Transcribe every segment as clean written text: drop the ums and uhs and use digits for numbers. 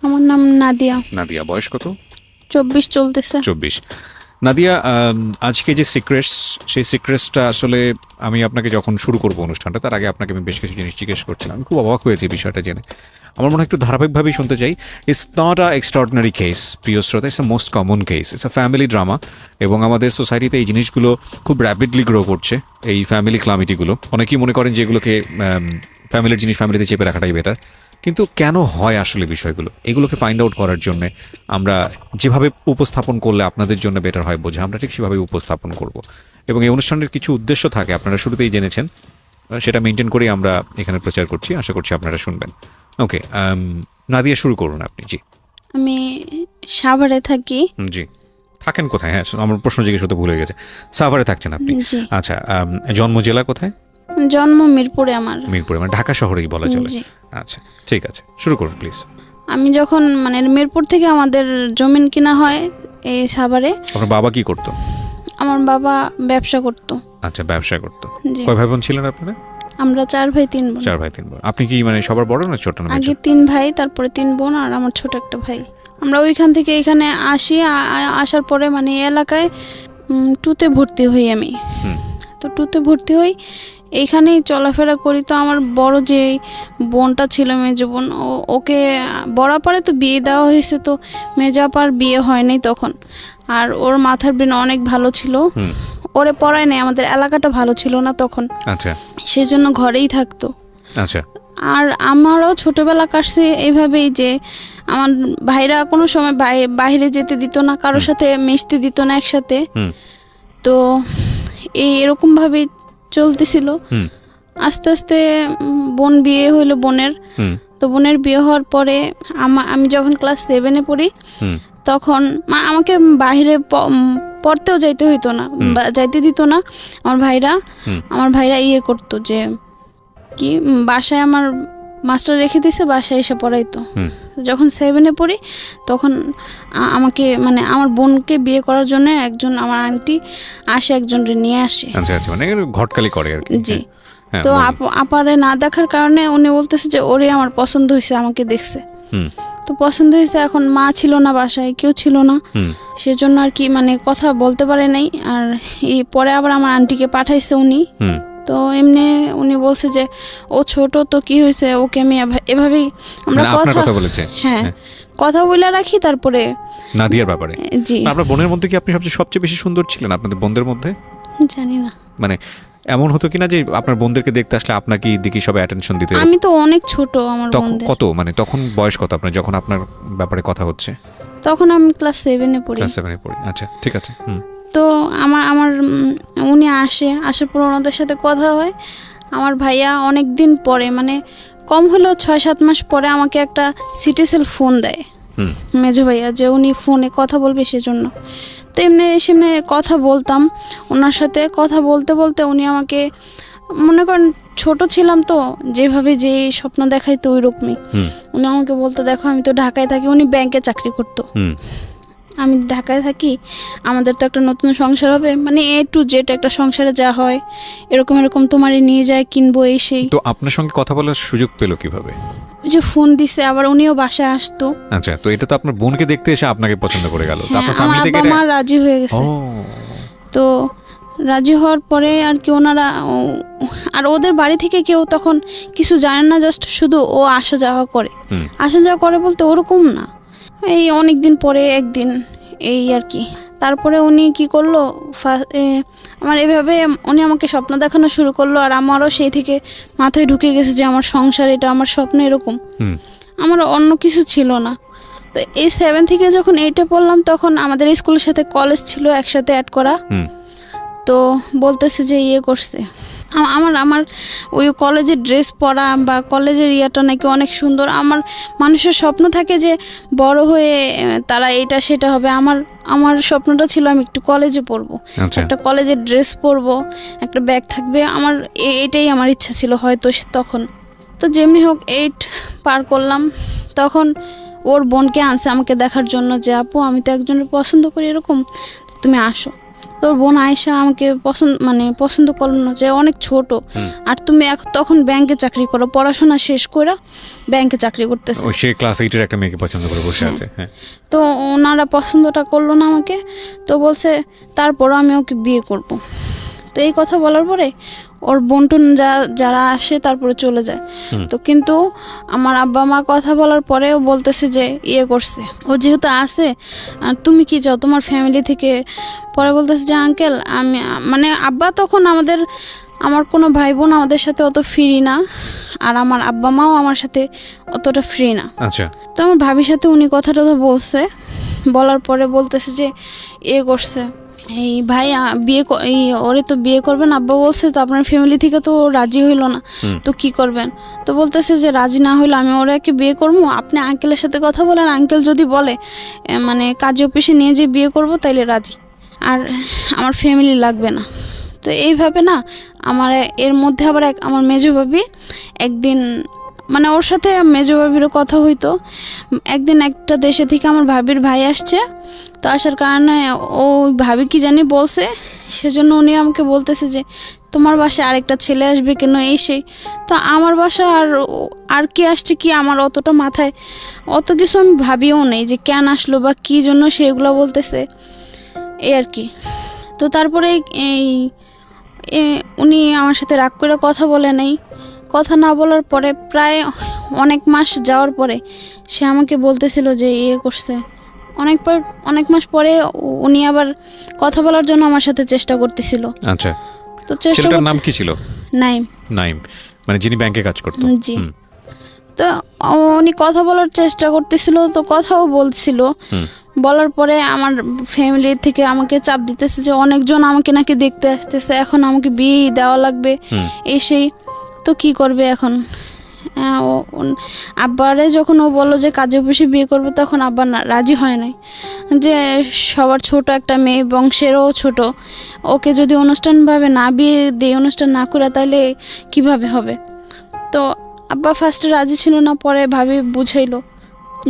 আমার নাম নাদিয়া। নাদিয়া, বয়স কত? 24 চলতেছে। 24। নাদিয়া, আজকে যে সিক্রেটস, সেই সিক্রেটসটা আসলে আমি আপনাকে যখন শুরু করবো অনুষ্ঠানটা, তার আগে আপনাকে আমি বেশ কিছু জিনিস জিজ্ঞেস করছিলাম। আমি খুব অবাক হয়েছি বিষয়টা জেনে। আমার মনে হয় একটু ধারাবাহিকভাবেই শুনতে চাই। It's not a extraordinary case, প্রিয় শ্রোতা, it's a most common case, it's a family drama. এবং আমাদের সোসাইটিতে এই জিনিসগুলো খুব র্যাপিডলি গ্রো করছে, এই ফ্যামিলি ক্লামিটিগুলো। অনেকেই মনে করেন যে এগুলোকে ফ্যামিলির জিনিস ফ্যামিলিতে চেপে রাখাটাই বেটার। কিন্তু কেন হয় আসলে বিষয়গুলো, এগুলোকে ফাইন্ড আউট করার জন্যে আমরা যেভাবে উপস্থাপন করলে আপনাদের জন্য বেটার হয় বোঝা, আমরা ঠিক সেভাবেই উপস্থাপন করব। এবং এই অনুষ্ঠানের কিছু উদ্দেশ্য থাকে, আপনারা শুরুতেই জেনেছেন, সেটা মেনটেন করেই আমরা এখানে প্রচার করছি। আশা করছি আপনারা শুনবেন। ওকে, নাদিয়া, শুরু করুন আপনি। জি। আমি সাভারে থাকি। জি। থাকেন কোথায়? হ্যাঁ, আমার প্রশ্ন জিজ্ঞেস করতে ভুলে গেছে। সাভারে থাকছেন আপনি? জি। আচ্ছা, জন্ম জেলা কোথায়? জন্ম মিরপুরে আমার। মিরপুরে, মানে ঢাকা শহরেই বলা চলে। জি। আচ্ছা, ঠিক আছে, শুরু করুন প্লিজ। আমি যখন মানে মিরপুর থেকে আমাদের জমিন কিনা হয় এই সাভারে। আপনার বাবা কি করতো? আমার বাবা ব্যবসা করতো। আচ্ছা, ব্যবসা করতো। জি। কয় ভাই বোন ছিলেন আপনারা? আমরা 4 ভাই 3 বোন। 4 ভাই 3 বোন। আপনি কি মানে সবার বড় না ছোট? না, আগে 3 ভাই, তারপরে 3 বোন, আর আমার ছোট একটা ভাই। আমরা ওইখান থেকে এখানে আসি। আসার পরে মানে এই এলাকায় 2তে ভর্তি হই আমি। তো 2তে ভর্তি হই, এইখানেই চলাফেরা করি। তো আমার বড় যে বোনটা ছিল, মেজো বোন, ওকে বরাবরে তো বিয়ে দেওয়া হয়েছে। তো মেজাপার বিয়ে হয় নাই তখন। আর ওর মাথার ব্রেন অনেক ভালো ছিল, ওরে পড়ায় নাই। আমাদের এলাকাটা ভালো ছিল না তখন। আচ্ছা। সেই জন্য ঘরেই থাকতো। আচ্ছা। আর আমারও ছোটবেলা কাটছে এইভাবেই যে আমার ভাইরা কোনো সময় বাইরে যেতে দিত না, কারোর সাথে মিশতে দিত না একসাথে। তো এরকমভাবেই চলতেছিল। আস্তে আস্তে বোন বিয়ে হইলো বোনের। তো বোনের বিয়ে হওয়ার পরে আমি যখন ক্লাস 7-এ পড়ি, তখন আমাকে বাইরে পড়তেও যাইতে হইতো না, যাইতে দিত না আমার ভাইরা ইয়ে করতো যে কি, বাসায় আমার মাস্টার রেখে দিয়েছে, বাসায় এসে পড়াইতো। যখন 7-এ পড়ি তখন আমাকে মানে আমার বোনকে বিয়ে করার জন্য একজন আমার আন্টি আসে, একজনকে নিয়ে আসে। আচ্ছা আচ্ছা, মানে ঘটকালি করে আর কি। জি। তো আপারে না দেখার কারণে উনি বলতেছে যে ওরে আমার পছন্দ হয়েছে, আমাকে দেখছে। তো পছন্দ হয়েছে, এখন মা ছিল না বাসায়, কেউ ছিল না, সেজন্য আর কি মানে কথা বলতে পারে নাই। আর এই পরে আবার আমার আন্টিকে পাঠাইছে উনি। তো এমনি উনি বলছে যে ও ছোট, তো কি হয়েছে, ওকে আমি এভাবেই আমরা কথা বলেছে। হ্যাঁ, কথা বলে রাখি। তারপরে নাদিয়ার ব্যাপারে, জি, আপনার বোনের মধ্যে কি আপনি সবচেয়ে বেশি সুন্দর ছিলেন আপনাদের বোনদের মধ্যে? জানি না, মানে এমন হতো কিনা যে আপনার বোনদেরকে দেখতে আসলে আপনাকে দিকে সবাই অ্যাটেনশন দিতে? আমি তো অনেক ছোট আমার বোনদের। কত মানে তখন বয়স কত আপনার, যখন আপনার ব্যাপারে কথা হচ্ছে? তখন আমি ক্লাস 7-এ পড়ি। ক্লাস 7-এ পড়ি। আচ্ছা, ঠিক আছে। তো আমার উনি আসার পর ওনাদের সাথে কথা হয়। আমার ভাইয়া অনেক দিন পরে, মানে কম হলেও 6-7 মাস পরে আমাকে একটা সিটিসেল ফোন দেয় মেজো ভাইয়া, যে উনি ফোনে কথা বলবে সেজন্য। তো সেমনি কথা বলতাম ওনার সাথে। কথা বলতে বলতে উনি আমাকে, মনে করেন ছোট ছিলাম তো, যেভাবে যে স্বপ্ন দেখাইতো ওই রকমই উনি আমাকে বলতো, দেখো আমি তো ঢাকায় থাকি। উনি ব্যাংকে চাকরি করতো, আমি ঢাকায় থাকি, আমাদের তো একটা নতুন সংসার হবে, মানে A to Z একটা সংসারে যা হয় এরকম তোমারই নিয়ে যায়, কিনবো, এই সেই। তো আপনার সঙ্গে কথা বলার সুযোগ পেলো কিভাবে? ওই যে ফোন দিছে, আবার উনিও বাসায় আসতো। আচ্ছা, তো এটা তো আপনার বোনকে দেখতে এসে আপনাকে পছন্দ করে গেল। তো আপনার ফ্যামিলি থেকে মা রাজি হয়ে গেছে। তো রাজি হওয়ার পরে আর কি ওনারা, আর ওদের বাড়ি থেকে কেউ তখন কিছু জানে না, জাস্ট শুধু ও আসা যাওয়া করে বলতে ওরকম না, এই অনেক দিন পরে একদিন এই আর কি। তারপরে উনি কি করলো, আমার এভাবে উনি আমাকে স্বপ্ন দেখানো শুরু করলো। আর আমারও সেই থেকে মাথায় ঢুকে গেছে যে আমার সংসার, এটা আমার স্বপ্ন এরকম, আমার অন্য কিছু ছিল না। তো এই 7 থেকে যখন 8-এ পড়লাম, তখন আমাদের স্কুলের সাথে কলেজ ছিল একসাথে অ্যাড করা। তো বলতেছে যে ইয়ে করছে, আমার ওই কলেজের ড্রেস পরা বা কলেজের ইয়াটা নাকি অনেক সুন্দর। আমার মানুষের স্বপ্ন থাকে যে বড় হয়ে তারা এটা সেটা হবে। আমার স্বপ্নটা ছিল আমি একটু কলেজে পড়বো, একটা কলেজের ড্রেস পরবো, একটা ব্যাগ থাকবে, আমার এটাই আমার ইচ্ছা ছিল হয়তো তখন। তো যেমনি হোক 8 পার করলাম, তখন ওর বোনকে আনছে আমাকে দেখার জন্য, যে আপু আমি তো একজনের পছন্দ করি এরকম, তুমি আসো। তোর বোন আয়েশা আমাকে পছন্দ করলো না, যে অনেক ছোট, আর তুমি তখন ব্যাংকে চাকরি করো, পড়াশোনা শেষ করে ব্যাংকে চাকরি করতেছে। সে ক্লাস 8 এর একটা মেয়েকে পছন্দ করে বসে আছে। হ্যাঁ, তো ওনারা পছন্দটা করলো না আমাকে, তো বলছে তারপরও আমি ওকে বিয়ে করব। তো এই কথা বলার পরে ওর বোনটুন যারা আসে তারপরে চলে যায়। তো কিন্তু আমার আব্বা মা কথা বলার পরেও বলতেছে যে করছে ও যেহেতু আসে, আর তুমি কি চাও তোমার ফ্যামিলি থেকে। পরে বলতেছে যে আঙ্কেল আমি আব্বা তখন আমার কোনো ভাই বোন আমাদের সাথে অত ফ্রি না, আর আমার আব্বা মাও আমার সাথে অতটা ফ্রি না। আচ্ছা। তো আমার ভাবির সাথে উনি কথাটা তো বলছে, বলার পরে বলতেছে যে করছে এই ভাই ওরে তো বিয়ে করবেন আব্বা বলছে, তো আপনার ফ্যামিলি থেকে তো রাজি হইলো না, তো কি করবেন। তো বলতেছে যে রাজি না হইলো আমি ওরাকে বিয়ে করবো, আপনি আঙ্কেলের সাথে কথা বলেন, আঙ্কেল যদি বলে কাজী অফিসে নিয়ে যে বিয়ে করব তাইলে রাজি, আর আমার ফ্যামিলি লাগবে না। তো এইভাবে না আমার এর মধ্যে আবার আমার মেজো ভাবি একদিন ওর সাথে মেজো ভাবিরও কথা হইতো। একদিন একটা দেশে থেকে আমার ভাবির ভাই আসছে, তো আসার কারণে ও ভাবি কি জানি বলছে, সেজন্য উনি আমাকে বলতেছে যে তোমার বাসায় আরেকটা ছেলে আসবে কেন এই সেই। তো আমার বাসা আর কি আসছে কি আমার অতটা মাথায় অত কিছু আমি ভাবিও নেই যে কেন আসলো বা কি জন্য সেগুলো বলতেছে এই আর কি। তো তারপরে উনি আমার সাথে রাগ করে কথা বলে নাই। কথা না বলার পরে প্রায় অনেক মাস যাওয়ার পরে সে আমাকে বলতেছিল যে করছে। অনেক মাস পরে উনি আবার কথা বলার জন্য আমার সাথে চেষ্টা করতেছিল। আচ্ছা। তো চেষ্টার নাম কি ছিল? নাইম, যিনি ব্যাংকে কাজ করতেন। জি। তো উনি কথা বলার চেষ্টা করতেছিল, তো কথাও বলছিল। বলার পরে আমার ফ্যামিলি থেকে আমাকে চাপ দিতেছে যে অনেকজন আমাকে নাকি দেখতে আসতেছে, এখন আমাকে বিয়ে দেওয়া লাগবে এই সেই। তো কি করবে এখন। আব্বারে যখন ও বললো যে কাজে অফিসে বিয়ে করবে, তখন আব্বা রাজি হয় নাই, যে সবার ছোট একটা মেয়ে, বংশেরও ছোট, ওকে যদি অনুষ্ঠানভাবে না বিয়ে দিয়ে অনুষ্ঠান না করে তাহলে কিভাবে হবে। তো আব্বা ফার্স্টে রাজি ছিল না, পরে ভাবি বুঝাইলো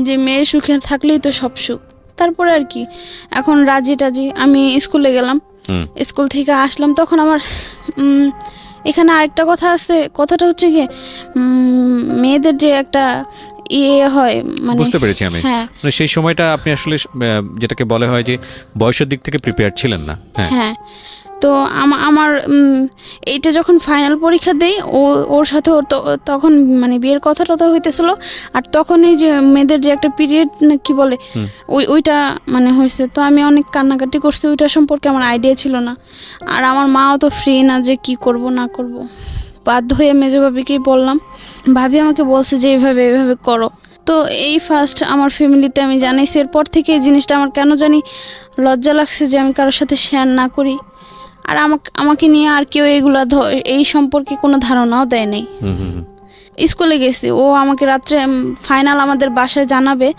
যে মেয়ে সুখে থাকলেই তো সব সুখ। তারপরে আর কি এখন রাজি আমি স্কুলে গেলাম, স্কুল থেকে আসলাম, তখন আমার এখানে আরেকটা কথা আছে। কথাটা হচ্ছে গিয়ে মেয়েদের যে একটা হয় বুঝতে পেরেছি আমি। হ্যাঁ, সেই সময়টা আপনি আসলে যেটাকে বলা হয় যে বয়সের দিক থেকে প্রিপেয়ার ছিলেন না। হ্যাঁ। তো আমার এইটা যখন ফাইনাল পরীক্ষা দেই ওর সাথে তখন বিয়ের কথাটা তো হইতেছিল, আর তখনই যে মেয়েদের যে একটা পিরিয়ড কি বলে ওইটা হয়েছে। তো আমি অনেক কান্নাকাটি করছি, ওইটা সম্পর্কে আমার আইডিয়া ছিল না, আর আমার মাও তো ফ্রি না যে কি করব না করব। বাধ্য হয়ে মেজো ভাবিকেই বললাম, ভাবি আমাকে বলছে যে এইভাবে করো। তো এই ফার্স্ট আমার ফ্যামিলিতে আমি জানাইছি। এরপর থেকে এই জিনিসটা আমার কেন জানি লজ্জা লাগছে যে আমি কারোর সাথে শেয়ার না করি, আর আমাকে নিয়ে আর কেউ এই সম্পর্কে কোনো ধারণাও দেয় নাই। স্কুলে গেছি, ও আমাকে রাত্রে ফাইনাল আমাদের বাসায় জানাবে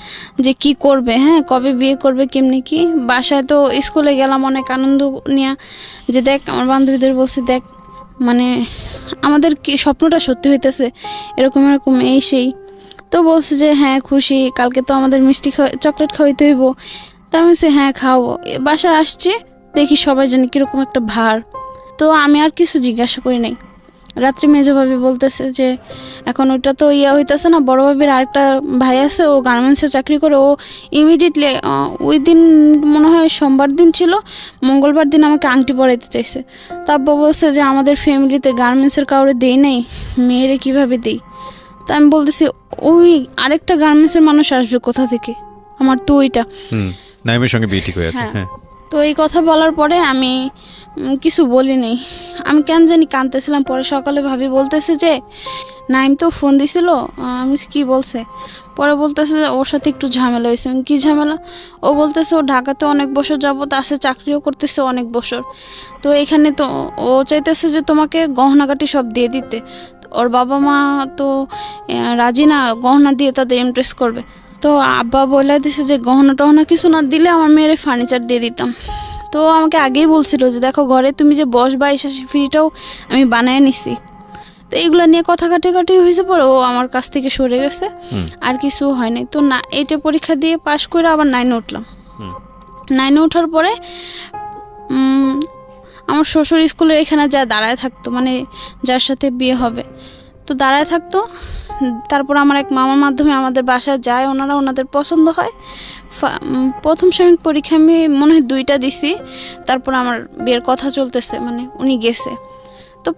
যে কি করবে, হ্যাঁ কবে বিয়ে করবে কেমনি কি। বাসায় তো স্কুলে গেলাম অনেক আনন্দ নিয়ে, যে দেখ আমার বান্ধবীদের বলছি দেখ আমাদের কি স্বপ্নটা সত্যি হইতেছে, এরকম এই সেই। তো বলছে যে হ্যাঁ খুশি, কালকে তো আমাদের মিষ্টি চকলেট খাওয়াইতে হইব। তা আমি বলছি হ্যাঁ খাওয়াবো। বাসায় আসছি, দেখি সবাই জানি কিরকম একটা ভার। তো আমি আর কিছু জিজ্ঞাসা করি নাই। রাত্রি মেজো ভাবি বলতেছে যে এখন ওইটা তো হইতেছে না, বড় ভাবির আরেকটা ভাই আছে, ও গার্মেন্টসে চাকরি করে, ও ইমিডিয়েটলি ওই দিন মনে হয় সোমবার দিন ছিল, মঙ্গলবার দিন আমাকে আংটি পরাইতে চাইছে। তারপর বলছে যে আমাদের ফ্যামিলিতে গার্মেন্টসের কাউরে দেই নাই, মেয়েরে কিভাবে দেই। তা আমি বলতেছি ওই আরেকটা গার্মেন্টসের মানুষ আসবে কোথা থেকে, আমার তো ওইটা নাইমের সঙ্গে বিয়ে ঠিক হয়ে আছে। হ্যাঁ। তো এই কথা বলার পরে আমি কিছু বলি নাই, আমি কেন জানি কাঁদতেছিলাম। পরে সকালে ভাবি বলতেছে যে নাইম তো ফোন দিছিল, আমি কি বলছে, পরে বলতেছে যে ওর সাথে একটু ঝামেলা হয়েছে। কি ঝামেলা? ও বলতেছে ও ঢাকাতে অনেক বছর যাবত আসে, চাকরিও করতেছে অনেক বছর, তো এখানে তো ও চাইতেছে যে তোমাকে গহনাগাটি সব দিয়ে দিতে। ওর বাবা মা তো রাজি না গহনা দিয়ে তাদের ইমপ্রেস করবে। তো আব্বা বলে দিছে যে গহনা টহনা কিছু না দিলে আমার মেয়ের ফার্নিচার দিয়ে দিতাম। তো আমাকে আগেই বলছিল যে দেখো ঘরে তুমি যে বসবা এই ফ্রিটাও আমি বানিয়ে নিছি। তো এইগুলো নিয়ে কথা কাটাকাটি হয়েছে, পরে ও আমার কাছ থেকে সরে গেছে, আর কিছু হয় নাই। তো না, এইটা পরীক্ষা দিয়ে পাশ করে আবার 9-এ উঠলাম। 9-এ ওঠার পরে আমার শ্বশুর স্কুলের এখানে যা দাঁড়ায় থাকতো, মানে যার সাথে বিয়ে হবে তো দাঁড়ায় থাকতো। তারপর আমার এক মামার মাধ্যমে আমাদের বাসায় যায়, ওনাদের পছন্দ হয়। প্রথম সাময়িক পরীক্ষা আমি মনে হয় 2টা দিছি, তারপর আমার বিয়ের কথা চলতেছে, মানে উনি গেছে। তো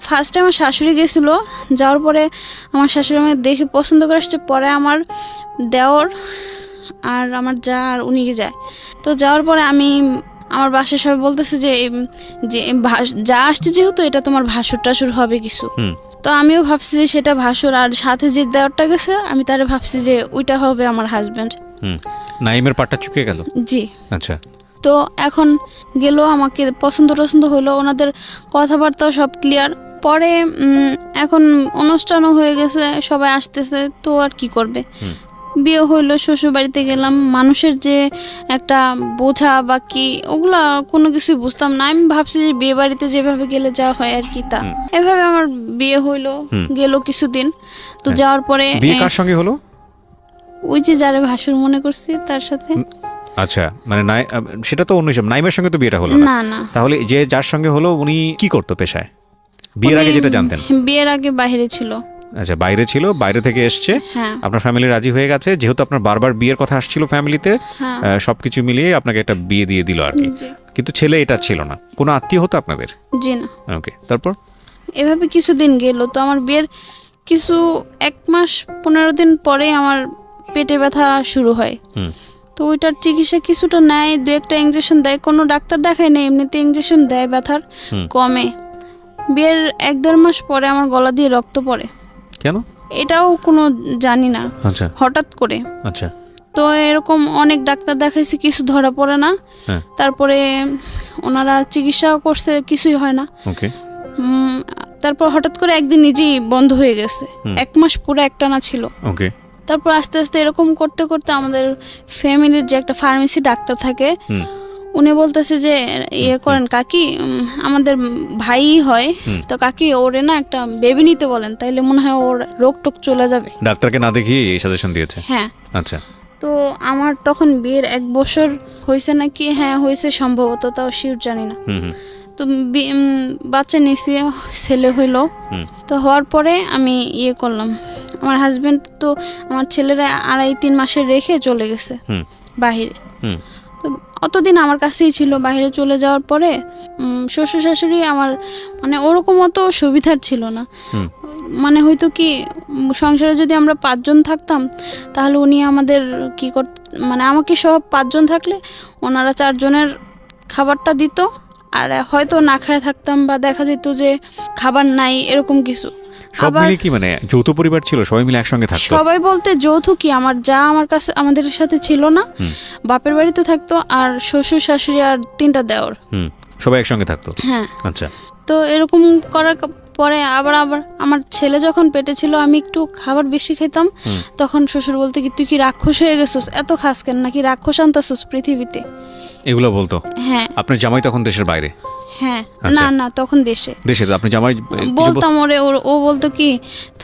ফার্স্টে আমার শাশুড়ি গেছিলো, যাওয়ার পরে আমার শাশুড়ি আমাকে দেখে পছন্দ করে আসছে। পরে আমার দেওর আর আমার যা আর উনি যায়। তো যাওয়ার পরে আমার বাসায় সবাই বলতেছে যে যা আসছে যেহেতু এটা তোমার ভাসুর টাসুর হবে কিছু। তো আমিও ভাবছি যে সেটা ভাসুর, আর সাথে যে দেওরটা গেছে আমি তারে ভাবছি যে ওইটা হবে আমার হাজবেন্ড। নাইমের পাটটা চুকে গেল। জি। আচ্ছা। তো এখন গেল, আমাকে পছন্দ হলো, ওনাদের কথাবার্তাও সব ক্লিয়ার। পরে এখন অনুষ্ঠানও হয়ে গেছে, সবাই আসতেছে, তো আর কি করবে। বিয়ে হইলো, শ্বশুর বাড়িতে গেলাম। মানুষের যে একটা বোঝা বা কি ওগুলা কোনো কিছুই বুঝতাম না। আমি ভাবছি যে বিয়ে বাড়িতে যেভাবে গেলে যা হয় আর কি তা। এভাবে আমার বিয়ে হইলো, গেল কিছুদিন। তো যাওয়ার পরে বিয়ে কার সঙ্গে হলো? ওই যে যারে ভাসুর মনে করছি তার সাথে। আচ্ছা, মানে সেটা তো অন্য হিসাব। নাইমের সঙ্গে তো বিয়েটা হলো না। না, তাহলে যে যার সঙ্গে হলো উনি কি করতো পেশায়? বিয়ের আগে যেটা জানতেন? বিয়ের আগে বাইরে ছিল। আচ্ছা, বাইরে ছিল, বাইরে থেকে এসছে। হ্যাঁ। আপনার ফ্যামিলি রাজি হয়ে গেছে, যেহেতু আপনার বারবার বিয়ের কথা আসছিল ফ্যামিলিতে, সবকিছু মিলিয়ে আপনাকে একটা বিয়ে দিয়ে দিল আর কি। কিন্তু ছেলে এটা ছিল না, কোনো আত্মীয় হতো আপনাদের? জি না। ওকে, তারপর এভাবে কিছুদিন গেল। তো আমার বিয়ের 1 মাস 15 দিন পরে আমার পেটে ব্যথা শুরু হয়। তো ওইটার চিকিৎসা কিছুটা নেয়, 2-1টা ইঞ্জেকশন দেয়, কোনো ডাক্তার দেখায় না, এমনিতে ইঞ্জেকশন দেয়, ব্যথার কমে। বিয়ের 1-1.5 মাস পরে আমার গলা দিয়ে রক্ত পড়ে। কেন? এটাও কোনো জানি না। আচ্ছা। হঠাৎ করে। আচ্ছা। তো এরকম অনেক ডাক্তার দেখাইছে, কিছু ধরা পড়ে না। তারপরে ওনারা চিকিৎসাও করছে, কিছুই হয় না। ওকে। তারপর হঠাৎ করে একদিন নিজেই বন্ধ হয়ে গেছে। 1 মাস পুরো একটানা ছিল। ওকে। তারপর আস্তে আস্তে এরকম করতে করতে আমাদের ফ্যামিলির যে একটা ফার্মেসি ডাক্তার থাকে, উনি বলতেছে যে করেন কাকি, আমাদের ভাই হয়, তো কাকি ওরে না একটা বেবি নিতে বলেন, তাইলে মনে হয় ওর রোগ টোক চলে যাবে। ডাক্তারকে না দেখিয়ে এই সাজেশন দিয়েছে? হ্যাঁ। আচ্ছা। তো আমার তখন বিয়ের 1 বছর হয়েছে নাকি, হ্যাঁ হয়েছে সম্ভবত, তাও শিওর জানি না। তো বাচ্চা নিয়েছি, ছেলে হইলো। তো হওয়ার পরে আমি করলাম। আমার হাজবেন্ড তো আমার ছেলেরা 2.5-3 মাসের রেখে চলে গেছে বাহিরে। তো অতদিন আমার কাছেই ছিল। বাহিরে চলে যাওয়ার পরে শ্বশুর শাশুড়ি আমার মানে ওরকম অত সুবিধার ছিল না। মানে হয়তো কি সংসারে যদি আমরা 5 জন থাকতাম তাহলে উনি আমাদের কি মানে আমাকে সহ 5 জন থাকলে ওনারা 4 জনের খাবারটা দিত, আর হয়তো না খায় থাকতাম বা দেখা যেত যে খাবার নাই, এরকম কিছু। সব মিলে কি মানে যৌথ পরিবার ছিল, সবাই মিলে একসঙ্গে থাকতো? সবাই বলতে যৌথ কি, আমার যা আমার কাছে আমাদের সাথে ছিল না, বাপের বাড়িতে থাকতো, আর শ্বশুর শাশুড়ি আর 3টা দেওর, সবাই একসঙ্গে থাকতো। হ্যাঁ। আচ্ছা। তো এরকম করার পরে আবার আমার ছেলে যখন পেটে ছিল, আমি একটু খাবার বেশি খেতাম, তখন শ্বশুর বলতে কি তুই কি রাক্ষস হয়ে গেছিস, এত খাস কেন, নাকি রাক্ষস আনতাছিস পৃথিবীতে, এগুলো বলতো। হ্যাঁ। আপনার জামাই তখন দেশের বাইরে? হ্যাঁ। না তখন দেশে। তো আপনি জামাই বলতাম ওরে, ও বলতো কি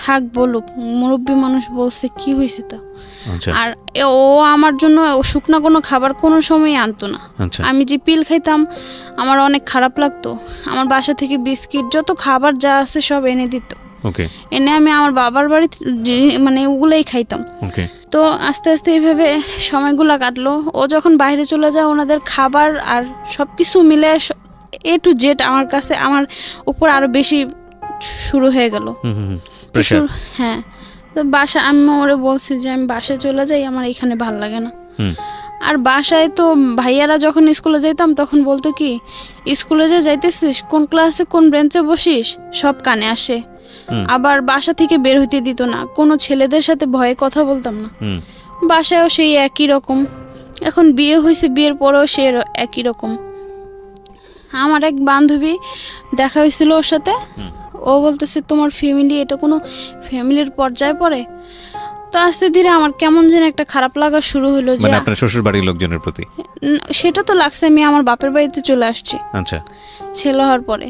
থাক বলুক, মুরব্বী মানুষ বলছে কি হয়েছে তো। আর ও আমার জন্য শুকনা কোনো খাবার কোনো সময় আনতো না। আমি যে পিল খাইতাম আমার অনেক খারাপ লাগতো। আমার বাসা থেকে বিস্কিট যত খাবার যা আছে সব এনে দিত। এনে আমি আমার বাবার বাড়ি মানে ওগুলোই খাইতাম। তো আস্তে আস্তে এইভাবে সময়গুলো কাটলো। ও যখন বাইরে চলে যায়, ওনাদের খাবার আর সবকিছু মিলে A to Z আমার কাছে, আমার উপর আরো বেশি শুরু হয়ে গেল। হ্যাঁ। তো আমি ওরে বলছি যে আমি বাসায় চলে যাই, আমার এখানে ভাল লাগে না। আর বাসায় তো ভাইয়ারা যখন স্কুলে যাইতাম তখন বলতো কি, স্কুলে যে যাইতেছিস, কোন ক্লাসে কোন বেঞ্চে বসিস, সব কানে আসে। আবার বাসা থেকে বের হইতে দিত না, কোনো ছেলেদের সাথে ভয়ে কথা বলতাম না। বাসায়ও সেই একই রকম। এখন বিয়ে হয়েছে, বিয়ের পরেও সে একই রকম। আমার এক বান্ধবী দেখা হয়েছিল ওর সাথে, ও বলতেছে তোমার ফ্যামিলি এটা কোনো ফ্যামিলির পর্যায়ে পড়ে। তো আস্তে ধীরে আমার কেমন যেন একটা খারাপ লাগা শুরু হলো, যে মানে আপনার শ্বশুর বাড়ির লোকজনের প্রতি? সেটা তো লাগছে, আমি আমার বাপের বাড়িতে চলে আসছি। আচ্ছা। ছেলে হওয়ার পরে,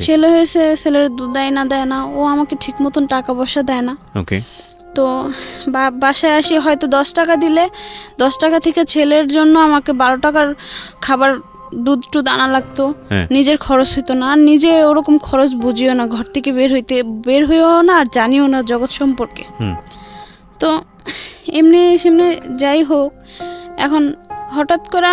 ছেলে হয়েছে, ছেলের দুধ দেয় না, ও আমাকে ঠিক মতন টাকা পয়সা দেয় না। তো বাসায় আসি, হয়তো 10 টাকা দিলে 10 টাকা থেকে ছেলের জন্য আমাকে 12 টাকার খাবার দুধ টুধ আনা লাগতো, হ্যাঁ। নিজের খরচ হইতো না, আর নিজে ওরকম খরচ বুঝিও না, ঘর থেকে বের হইও না, আর জানিও না জগৎ সম্পর্কে। তো এমনি সেমনি যাই হোক, এখন হঠাৎ করে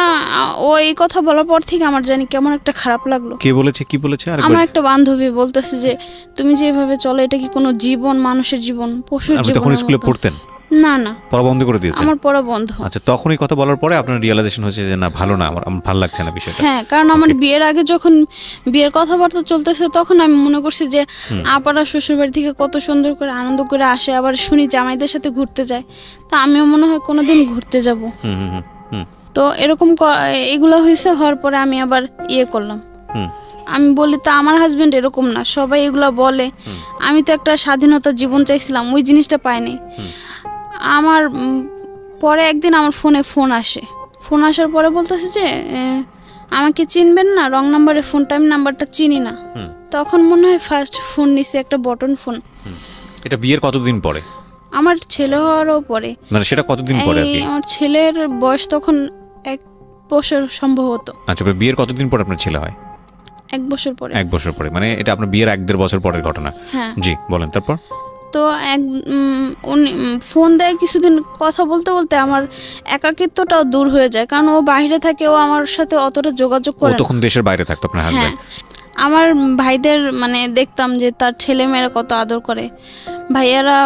ও এই কথা বলার পর থেকে আমার জানি কেমন একটা খারাপ লাগলো। কে বলেছে, কি বলেছে? আমার একটা বান্ধবী বলতেছে যে তুমি যে এভাবে চলো, এটা কি কোনো জীবন, মানুষের জীবন, পশুর আপনি জীবন? তখন স্কুলে পড়তেন? না না, পড়া বন্ধ করে দিয়েছেন? আমার পড়া বন্ধ। আচ্ছা, তখন এই কথা বলার পরে আপনার রিয়েলাইজেশন হয়েছে যে না, ভালো না, আমার ভালো লাগছে না বিষয়টা। হ্যাঁ, কারণ আমার বিয়ের আগে যখন বিয়ের কথাবার্তা চলতেছে, তখন আমি মনে করছি যে আপারা শ্বশুরবাড়ি থেকে কত সুন্দর করে আনন্দ করে আসে, আবার শুনি জামাইদের সাথে ঘুরতে যায়, তা আমিও মনে হয় কোনোদিন ঘুরতে যাব। তো এরকম এগুলো হয়েছে, হওয়ার পরে আমি আবার করলাম। আমি বলি তা আমার হাজবেন্ড এরকম না, সবাই এগুলো বলে, আমি তো একটা স্বাধীনতা জীবন চাইছিলাম, ওই জিনিসটা পাইনি। আমার পরে একদিন আমার ফোন আসে, ফোন আসার পরে বলতেছে যে আমাকে চিনবেন না, রং নাম্বারে ফোনটা, আমি নাম্বারটা চিনি না। তখন মনে হয় ফার্স্ট ফোন নিছে, একটা বটন ফোন। এটা বিয়ের কতদিন পরে? আমার ছেলে হওয়ারও পরে। মানে সেটা কতদিন পরে? আমার ছেলের বয়স তখন 1 বছর সম্ভবত। আচ্ছা, বিয়ের কতদিন পর আপনার ছেলে হয়? 1 বছর পরে। 1 বছর পরে, মানে এটা আপনার বিয়ের 1-1.5 বছর পরের ঘটনা? হ্যাঁ। জি, বলেন তারপর। তো উনি ফোন দেয়, কিছুদিন কথা বলতে বলতে আমার একাকিত্বটাও দূর হয়ে যায়, কারণ ও বাইরে থাকে, ও আমার সাথে অতটা যোগাযোগ করে না। ও তখন দেশের বাইরে থাকতো আপনার হাজবেন্ড? আমার ভাইদের মানে দেখতাম যে তার ছেলে মেয়েরা কত আদর করে, ভাইয়ারা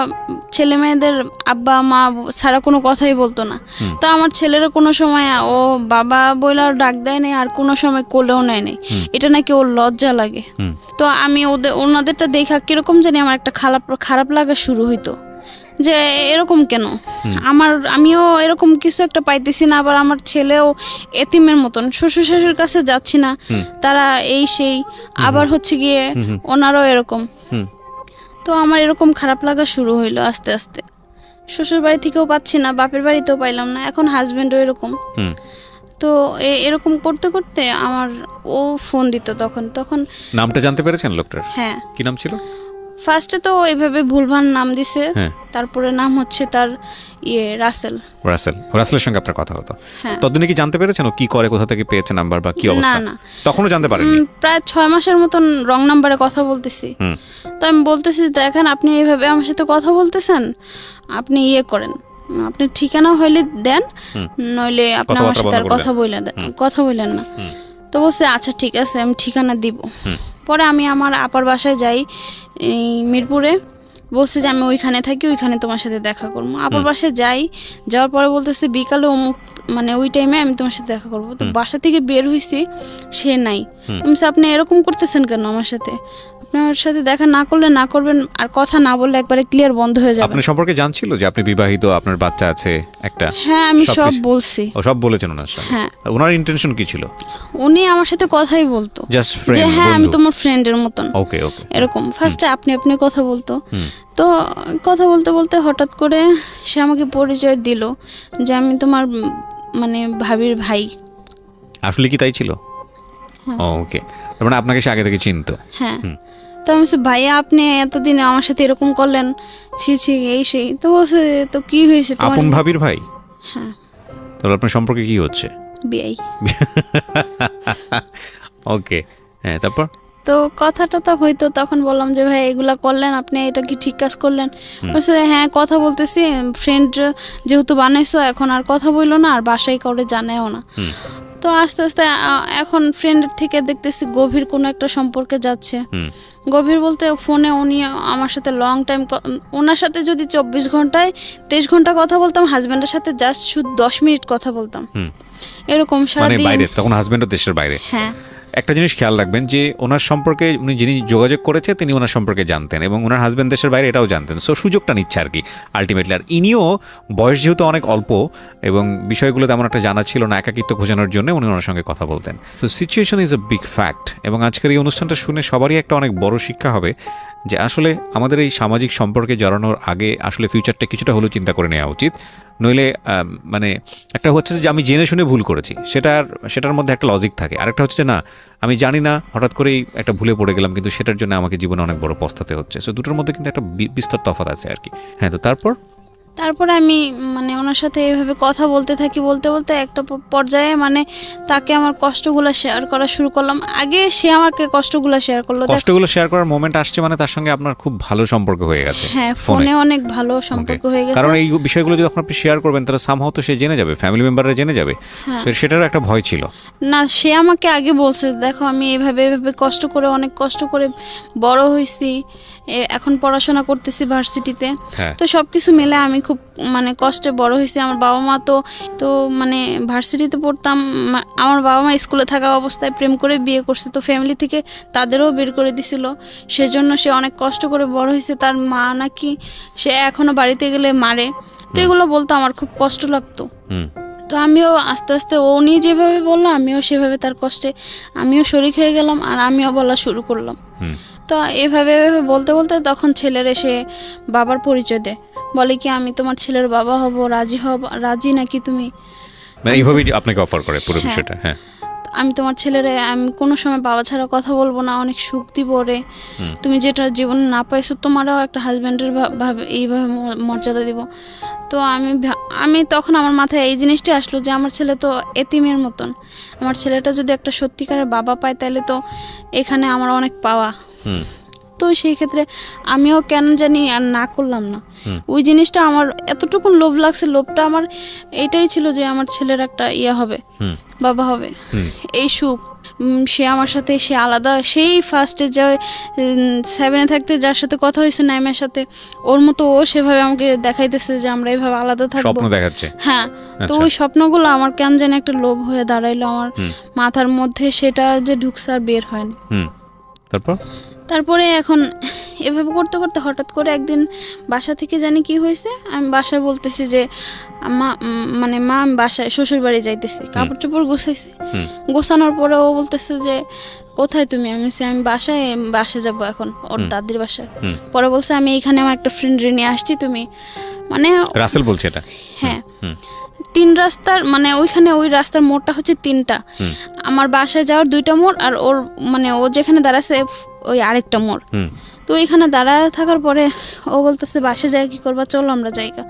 ছেলে মেয়েদের আব্বা মা ছাড়া কোনো কথাই বলতো না। তো আমার ছেলেরা কোনো সময় ও বাবা বইলার ডাক দেয় নাই, আর কোনো সময় কোলেও নেয় নাই, এটা নাকি ওর লজ্জা লাগে। তো আমি ওনাদেরটা দেখা কিরকম জানি আমার একটা খারাপ লাগা শুরু হইতো, যে এরকম কেন, আমিও এরকম কিছু একটা পাইতেছি না, আবার আমার ছেলেও এতিমের মতন, শ্বশুর শাশুর কাছে যাচ্ছি না, তারা এই সেই, আবার হচ্ছে গিয়ে ওনারাও এরকম। তো আমার এরকম খারাপ লাগা শুরু হইলো আস্তে আস্তে, শ্বশুর বাড়ি থেকেও পাচ্ছি না, বাপের বাড়িতেও পাইলাম না, এখন হাজবেন্ডও এরকম। তো এরকম করতে করতে আমার ও ফোন দিত, তখন নামটা জানতে পেরেছেন লোকটার? হ্যাঁ। কি নাম ছিল? ফার্স্টে তো এইভাবে ভুলভাল নাম দিছে, তারপরে নাম হচ্ছে তার রাসেলের সঙ্গে আপনার কথা হতো? ততদিনে কি জানতে পেরেছেন ও কি করে, কোথা থেকে পেয়েছে নাম্বার বা কি অবস্থা? না, তখনও জানতে পারেননি? প্রায় 6 মাসের মতন রং নাম্বারে কথা বলতেছি। তো আমি বলতেছি, দেখেন আপনি এইভাবে আমার সাথে কথা বলতেছেন, আপনি করেন, আপনি ঠিকানা হইলে দেন, নইলে আপনি আমার সাথে আর কথা বললেন না। তো বলছে আচ্ছা ঠিক আছে, আমি ঠিকানা দিব। পরে আমি আমার আপার বাসায় যাই এই মিরপুরে, বলছে যে আমি ওইখানে থাকি, ওইখানে তোমার সাথে দেখা করবো। আপার বাসায় যাওয়ার পরে বলতেছে বিকালে অমুক, মানে ওই টাইমে আমি তোমার সাথে দেখা করবো। তো বাসা থেকে বের হয়েছি, সে নাই। আপনি এরকম করতেছেন কেন আমার সাথে, আপনার সাথে দেখা না করলে না করবেন, আর কথা না বললে একবারে ক্লিয়ার বন্ধ হয়ে যাবে। আপনার সম্পর্কে জানছিল যে আপনি বিবাহিত, আপনার বাচ্চা আছে একটা? হ্যাঁ, আমি সব বলছি। ও সব বলেছেন ওনার সাথে? হ্যাঁ। ওনার ইন্টেনশন কি ছিল? উনি আমার সাথে কথাই বলতো, জাস্ট ফ্রেন্ড, যে হ্যাঁ আমি তোমার ফ্রেন্ডের মতন। ওকে এরকম ফার্স্টে আপনি কথা বলতো। তো কথা বলতে বলতে হঠাৎ করে সে আমাকে পরিচয় দিল যে আমি তোমার মানে ভাবির ভাই। আসলে কি তাই ছিল? ওকে, তার মানে আপনাকে সে আগে থেকে চিনতো? হ্যাঁ। তো আমি বলছি ভাইয়া আপনি এতদিন আমার সাথে এরকম করলেন, ছি এই সেই। তো বলছে তো কি হয়েছে তোমার? আপন ভাবির ভাই? হ্যাঁ। তাহলে আপনার সম্পর্কে কি হচ্ছে? বিয়ে। ওকে, হ্যাঁ, তারপর? তো কথাটা তো হয়তো তখন বললাম যে ভাই এগুলা করলেন আপনি, এটা কি ঠিক কাজ করলেন? বলছে হ্যাঁ কথা বলতেছি, ফ্রেন্ড যেহেতু বানাইছো এখন আর কথা বললো না, আর বাসায় কাউরে জানায়ও না। তো আস্তে আস্তে এখন ফ্রেন্ডের থেকে দেখতেছি গভীর কোনো একটা সম্পর্কে যাচ্ছে। গভীর বলতে ফোনে উনি আমার সাথে লং টাইম, ওনার সাথে যদি 24 ঘন্টায় 23 ঘন্টা কথা বলতাম, হাজব্যান্ডের সাথে জাস্ট শুধু 10 মিনিট কথা বলতাম, এরকম সারাদিন। বাইরে তখন হাজব্যান্ডও দেশের বাইরে? হ্যাঁ। একটা জিনিস খেয়াল রাখবেন যে ওনার সম্পর্কে উনি যিনি যোগাযোগ করেছে তিনি ওনার সম্পর্কে জানতেন, এবং ওনার হাজব্যান্ড দেশের বাইরে এটাও জানতেন। সো সুযোগটা নিচ্ছে আর কি আলটিমেটলি। আর ইনিও বয়স যেহেতু অনেক অল্প এবং বিষয়গুলো তেমন একটা জানা ছিল না, একাকিত্ব খোঁজানোর জন্য উনি ওনার সঙ্গে কথা বলতেন। So situation is a big fact. এবং আজকের এই অনুষ্ঠানটা শুনে সবারই একটা অনেক বড় শিক্ষা হবে যে আসলে আমাদের এই সামাজিক সম্পর্কে জড়ানোর আগে আসলে ফিউচারটা কিছুটা হলেও চিন্তা করে নেওয়া উচিত। নইলে মানে একটা হচ্ছে যে আমি জেনে শুনে ভুল করেছি, সেটার মধ্যে একটা লজিক থাকে। আরেকটা হচ্ছে না আমি জানি না, হঠাৎ করেই একটা ভুলে পড়ে গেলাম, কিন্তু সেটার জন্য আমাকে জীবনে অনেক বড় পস্তাতে হচ্ছে। সো দুটোর মধ্যে কিন্তু একটা বিস্তর তফাৎ আছে আর কি। হ্যাঁ, তো তারপর? তারপরে আমি মানে ওনার সাথে এইভাবে কথা বলতে থাকি, বলতে বলতে একটা পর্যায়ে মানে তাকে আমার কষ্টগুলো শেয়ার করা শুরু করলাম। আগে সে আমাকে কষ্টগুলো শেয়ার করলো, কষ্টগুলো শেয়ার করার মোমেন্ট আসছে মানে তার সঙ্গে আপনার খুব ভালো সম্পর্ক হয়ে গেছে। হ্যাঁ, ফোনে অনেক ভালো সম্পর্ক হয়ে গেছে। কারণ এই বিষয়গুলো যখন আপনি শেয়ার করবেন তাহলে সামহাও তো সে জেনে যাবে, ফ্যামিলি মেম্বাররা জেনে যাবে, সেটারও একটা ভয় ছিল। না, সে আমাকে আগে বলছে, দেখো আমি এভাবে কষ্ট করে, অনেক কষ্ট করে বড় হয়েছি, এখন পড়াশোনা করতেছি ভার্সিটিতে। তো সবকিছু মিলে আমি খুব মানে কষ্টে বড় হয়েছি। আমার বাবা মা তো মানে ভার্সিটিতে পড়তাম, আমার বাবা মা স্কুলে থাকা অবস্থায় প্রেম করে বিয়ে করছে, তো ফ্যামিলি থেকে তাদেরও বের করে দিছিল। সেজন্য সে অনেক কষ্ট করে বড় হয়েছে। তার মা নাকি সে এখনো বাড়িতে গেলে মারে, তো এগুলো বলতো আমার খুব কষ্ট লাগতো। তো আমিও আস্তে আস্তে উনি যেভাবে বললো আমিও সেভাবে তার কষ্টে আমিও শরিক হয়ে গেলাম, আর আমিও বলা শুরু করলাম। তো এভাবে বলতে বলতে তখন ছেলের এসে বাবার পরিচয় দেয়, বলে কি আমি তোমার ছেলের বাবা হব, রাজি নাকি তুমি? মানে এইভাবেই আপনাকে অফার করে পুরো বিষয়টা। হ্যাঁ, আমি তোমার ছেলেরে আমি কোনো সময় বাবা ছাড়া কথা বলবো না, অনেক সুখ দিব রে, তুমি যেটা জীবনে না পাইছো তোমারও একটা হাজব্যান্ডের ভাবে এইভাবে মর্যাদা দিব। তো আমি তখন আমার মাথায় এই জিনিসটা আসলো যে আমার ছেলে তো এতিমের মতন, আমার ছেলেটা যদি একটা সত্যিকারের বাবা পায় তাহলে তো এখানে আমার অনেক পাওয়া। তো সেই ক্ষেত্রে আমিও কেন জানি আর না করলাম না। ওই জিনিসটা আমার এতটুকুন লোভ লাগছে, লোভটা আমার এটাই ছিল যে আমার ছেলের একটা ইয়ে হবে, বাবা হবে, এই সুখ। সে আমার সাথে সে আলাদা, সেই ফার্স্টে যে 7-এ থাকতে যার সাথে কথা হয়েছে নাইমের সাথে, ওর মতো ও সেভাবে আমাকে দেখাইতেছে যে আমরা এইভাবে আলাদা থাকবো, স্বপ্ন দেখাচ্ছে। হ্যাঁ, তো ওই স্বপ্নগুলো আমার কেন যেন একটা লোভ হয়ে দাঁড়াইলো আমার মাথার মধ্যে, সেটা যে ঢুকছে আর বের হয়নি। তারপরে এখন এভাবে করতে করতে হঠাৎ করে একদিন বাসা থেকে জানি কি হয়েছে, আমি বাসায় বলতেছি যে মা আমি বাসায় শ্বশুর বাড়ি যাইতেছি, কাপড় চোপড় গোছাইছি, গোছানোর পরে ও বলতেছে যে কোথায় তুমি? আমি বাসায় যাবো এখন, ওর দাদির বাসায়। পরে বলছে আমি এইখানে আমার একটা ফ্রেন্ড নিয়ে আসছি, তুমি মানে রাসেল বলছে এটা। হ্যাঁ, 3 রাস্তার মানে ওইখানে ওই রাস্তার মোড়টা হচ্ছে 3টা, আমার বাসায় যাওয়ার 2টা মোড়, আর ওর মানে ও যেখানে দাঁড়াচ্ছে ওই আরেকটা মোড়। তো এখানে দাঁড়ায় থাকার পরে ও বলতেছে বাসায় যাই, কি করবা, চলো আমরা জায়গা।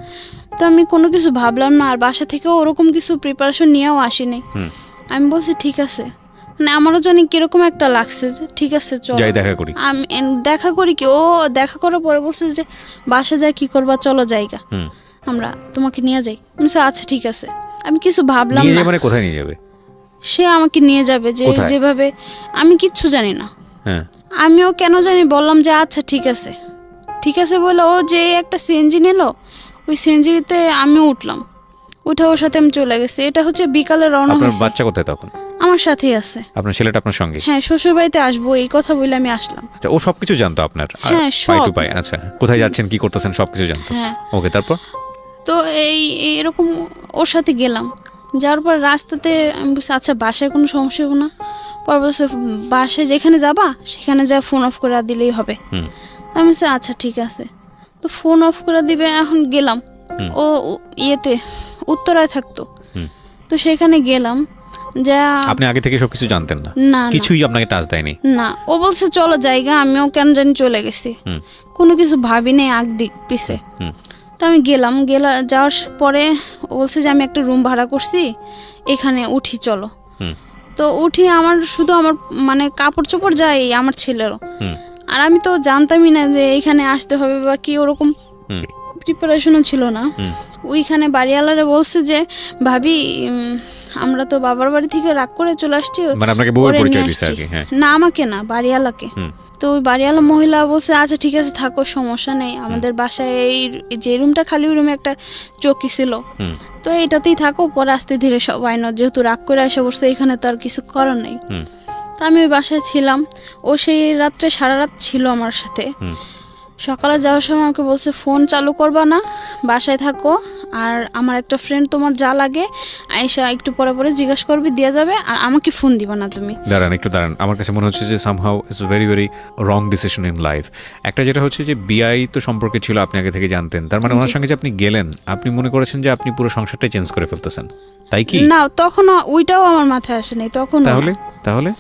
তো আমি কোনো কিছু ভাবলাম না, আর বাসা থেকেও ওরকম কিছু প্রিপারেশন নিয়েও আসিনি। আমি বলছি ঠিক আছে, মানে আমারও জানি কিরকম একটা লাগছে যে ঠিক আছে চলো আমি দেখা করি। কি ও দেখা করার পরে বলছে যে বাসা যায়, কি করবা, চলো জায়গা, আমরা তোমাকে নিয়ে যাই। আচ্ছা ঠিক আছে। আমি কিছু ভাবলাম না। মানে কোথায় নিয়ে যাবে? সে আমাকে নিয়ে যাবে যে যেভাবে, আমি কিচ্ছু জানি না। আমিও কেন জানি বললাম যে আচ্ছা ঠিক আছে, ঠিক আছে বলে ও যে একটা সিএনজি নিল, ওই সিএনজিতে আমিও উঠলাম, উঠে ওর সাথে আমি চলে গেছি। এটা হচ্ছে বিকালে রওনা হয়েছে। আপনার বাচ্চা কোথায় তখন? আমার সাথেই আছে। আপনার ছেলেটা আপনার সঙ্গে? হ্যাঁ, শ্বশুর বাড়িতে আসবো এই কথা বলে আমি আসলাম। আচ্ছা, ও সবকিছু জানতো আপনার? হ্যাঁ, সব। আচ্ছা, কোথায় যাচ্ছেন, কি করতেছেন সবকিছু জানতো? হ্যাঁ। ওকে, তারপর? তো এরকম ওর সাথে গেলাম, যাওয়ার পর রাস্তাতে আমি বলছি আচ্ছা বাসায় কোনো সমস্যা হবে না। পর বলছে বাসায় যেখানে যাবা সেখানে যা ফোন অফ করে দিলেই হবে। আমি বলছি আচ্ছা ঠিক আছে। তো ফোন অফ করে দিবে, এখন গেলাম। ও ইয়েতে উত্তরায় থাকতো, তো সেখানে গেলাম। যা আপনি আগে থেকে সবকিছু জানতেন না? না, কিছুই আপনাকে টাচ দেয়নি? না, ও বলছে চলো জায়গা, আমিও কেন জানি চলে গেছি, কোনো কিছু ভাবি নেই আগ দিক পিছে। তো আমি যাওয়ার পরে ও বলছে যে আমি একটা রুম ভাড়া করছি, এখানে উঠি চলো। তো উঠি, আমার শুধু আমার মানে কাপড় চোপড় যায় আমার ছেলেরও, আর আমি তো জানতামই না যে এইখানে আসতে হবে বা কি, ওরকম প্রিপারেশনও ছিল না। ওইখানে বাড়িওয়ালারে বলছে যে ভাবি আমরা তো বাবার বাড়ি থেকে রাগ করে চলে আসছি, মানে আপনাকে বউয়ের পরিচয় দিছে আর কি? হ্যাঁ, না আমাকে না, বাড়িওয়ালাকে। তো ওই বাড়িওয়ালা মহিলা বলছে আচ্ছা ঠিক আছে থাকো, সমস্যা নেই, আমাদের বাসায় এই যে রুমটা খালি, ওই রুমে একটা চৌকি ছিল, তো এটাতেই থাকো, পরে আস্তে ধীরে সবাই না, যেহেতু রাগ করে এসে বসছে এখানে তো আর কিছু করার নেই। তো আমি ওই বাসায় ছিলাম, ও সেই রাত্রে সারা রাত ছিল আমার সাথে। সকালে যাওয়ার সময় আমাকে বলছে ফোন চালু করবা না, বাসায় থাকো, আর আমার একটা ফ্রেন্ড তোমার যা লাগে আয়েশা একটু পরে পরে জিজ্ঞাসা করবি, দিয়ে যাবে, আর আমাকে ফোন দিবা না তুমি। দাঁড়ান, আমার কাছে মনে হচ্ছে যে somehow it's very very wrong decision in life. একটা যেটা হচ্ছে যে বিআই তো সম্পর্কে ছিল, আপনি আগে থেকে জানতেন, তার মানে ওনার সঙ্গে যে আপনি গেলেন, আপনি মনে করেছেন যে আপনি পুরো সংসারটাই চেঞ্জ করে ফেলতেছেন, তাই কি? না, তখন ওইটাও আমার মাথায় আসেনি তখন। তাহলে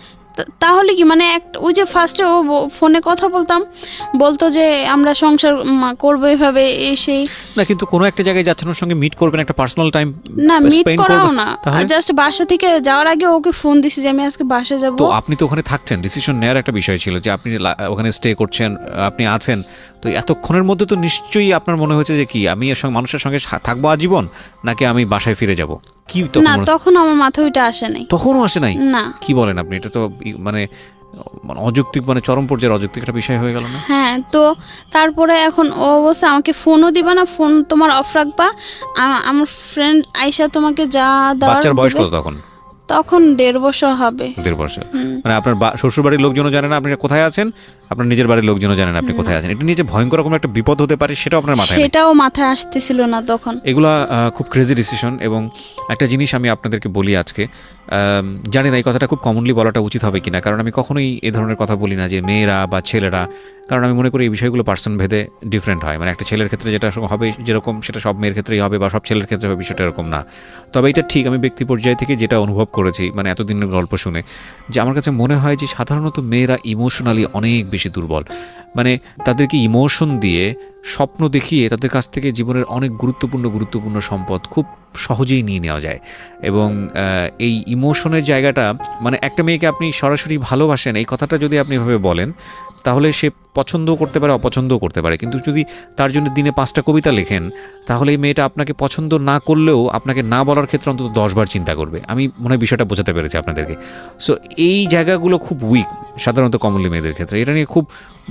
তাহলে কি মানে ওই যে ফার্স্টে ও ফোনে কথা বলতো যে আমরা সংসার করবো এভাবে সেই না, কিন্তু কোনো একটা জায়গায় যাচ্ছেন ওর সঙ্গে মিট করবেন, একটা পার্সোনাল টাইম না মিট করাও না, জাস্ট বাসা থেকে যাওয়ার আগে ওকে ফোন দিছি যে আমি আজকে বাসা যাব। তো আপনি তো ওখানে থাকছেন, ডিসিশন নেওয়ার একটা বিষয় ছিল যে আপনি ওখানে স্টে করছেন, আপনি আছেন, তো এতক্ষণের মধ্যে তো নিশ্চয়ই আপনার মনে হয়েছে যে কি আমি এর সঙ্গে মানুষের সঙ্গে থাকবো আজীবন, নাকি আমি বাসায় ফিরে যাব? কি না, তখন আমার মাথায় ওইটা আসে নাই। তখনও আসে নাই? না। কি বলেন আপনি? এটা তো মানে অযৌক্তিক, মানে চরম পর্যায়ের অযৌক্তিক একটা বিষয় হয়ে গেল না? হ্যাঁ, তো তারপরে এখন ও বলছে আমাকে ফোনও দিবা না, ফোন তোমার অফ রাখবা, আমার ফ্রেন্ড আইসা তোমাকে যা দেওয়ার। বাচ্চার বয়স কত তখন? তখন 1.5 বছর হবে। 1.5 বছর? মানে আপনার শ্বশুর বাড়ির লোকজনও জানে না আপনি কোথায় আছেন, আপনার নিজের বাড়ির লোকজনও জানেন আপনি কোথায় আছেন। এটা নিয়ে যে ভয়ঙ্কর রকম একটা বিপদ হতে পারে সেটাও আপনার মাথায় নেই? সেটাও মাথায় আসতেছিল না তখন। এগুলা খুব ক্রেজি ডিসিশন। এবং একটা জিনিস আমি আপনাদেরকে বলি আজকে, জানি না এই কথাটা খুব কমনলি বলাটা উচিত হবে কিনা, কারণ আমি কখনোই এ ধরনের কথা বলি না যে মেয়েরা বা ছেলেরা, কারণ আমি মনে করি এই বিষয়গুলো পার্সন ভেদে ডিফারেন্ট হয়। মানে একটা ছেলের ক্ষেত্রে যেটা হবে যেরকম সেটা সব মেয়ের ক্ষেত্রেই হবে, বা সব ছেলের ক্ষেত্রে হবে, বিষয়টা এরকম না। তবে এটা ঠিক আমি ব্যক্তি পর্যায় থেকে যেটা অনুভব করেছি, মানে এতদিনের গল্প শুনে, যে আমার কাছে মনে হয় যে সাধারণত মেয়েরা ইমোশনালি অনেক বেশি দুর্বল। মানে তাদেরকে ইমোশন দিয়ে, স্বপ্ন দেখিয়ে তাদের কাছ থেকে জীবনের অনেক গুরুত্বপূর্ণ সম্পদ খুব সহজেই নিয়ে নেওয়া যায়। এবং এই ইমোশনের জায়গাটা, মানে একটা মেয়েকে আপনি সরাসরি ভালোবাসেন এই কথাটা যদি আপনি এভাবে বলেন, তাহলে সে পছন্দও করতে পারে, অপছন্দও করতে পারে। কিন্তু যদি তার জন্য দিনে 5টা কবিতা লেখেন, তাহলে এই মেয়েটা আপনাকে পছন্দ না করলেও আপনাকে না বলার ক্ষেত্রে অন্তত 10 বার চিন্তা করবে। আমি মনে হয় বিষয়টা বোঝাতে পেরেছি আপনাদেরকে। সো এই জায়গাগুলো খুব উইক সাধারণত কমনলি মেয়েদের ক্ষেত্রে। এটা নিয়ে খুব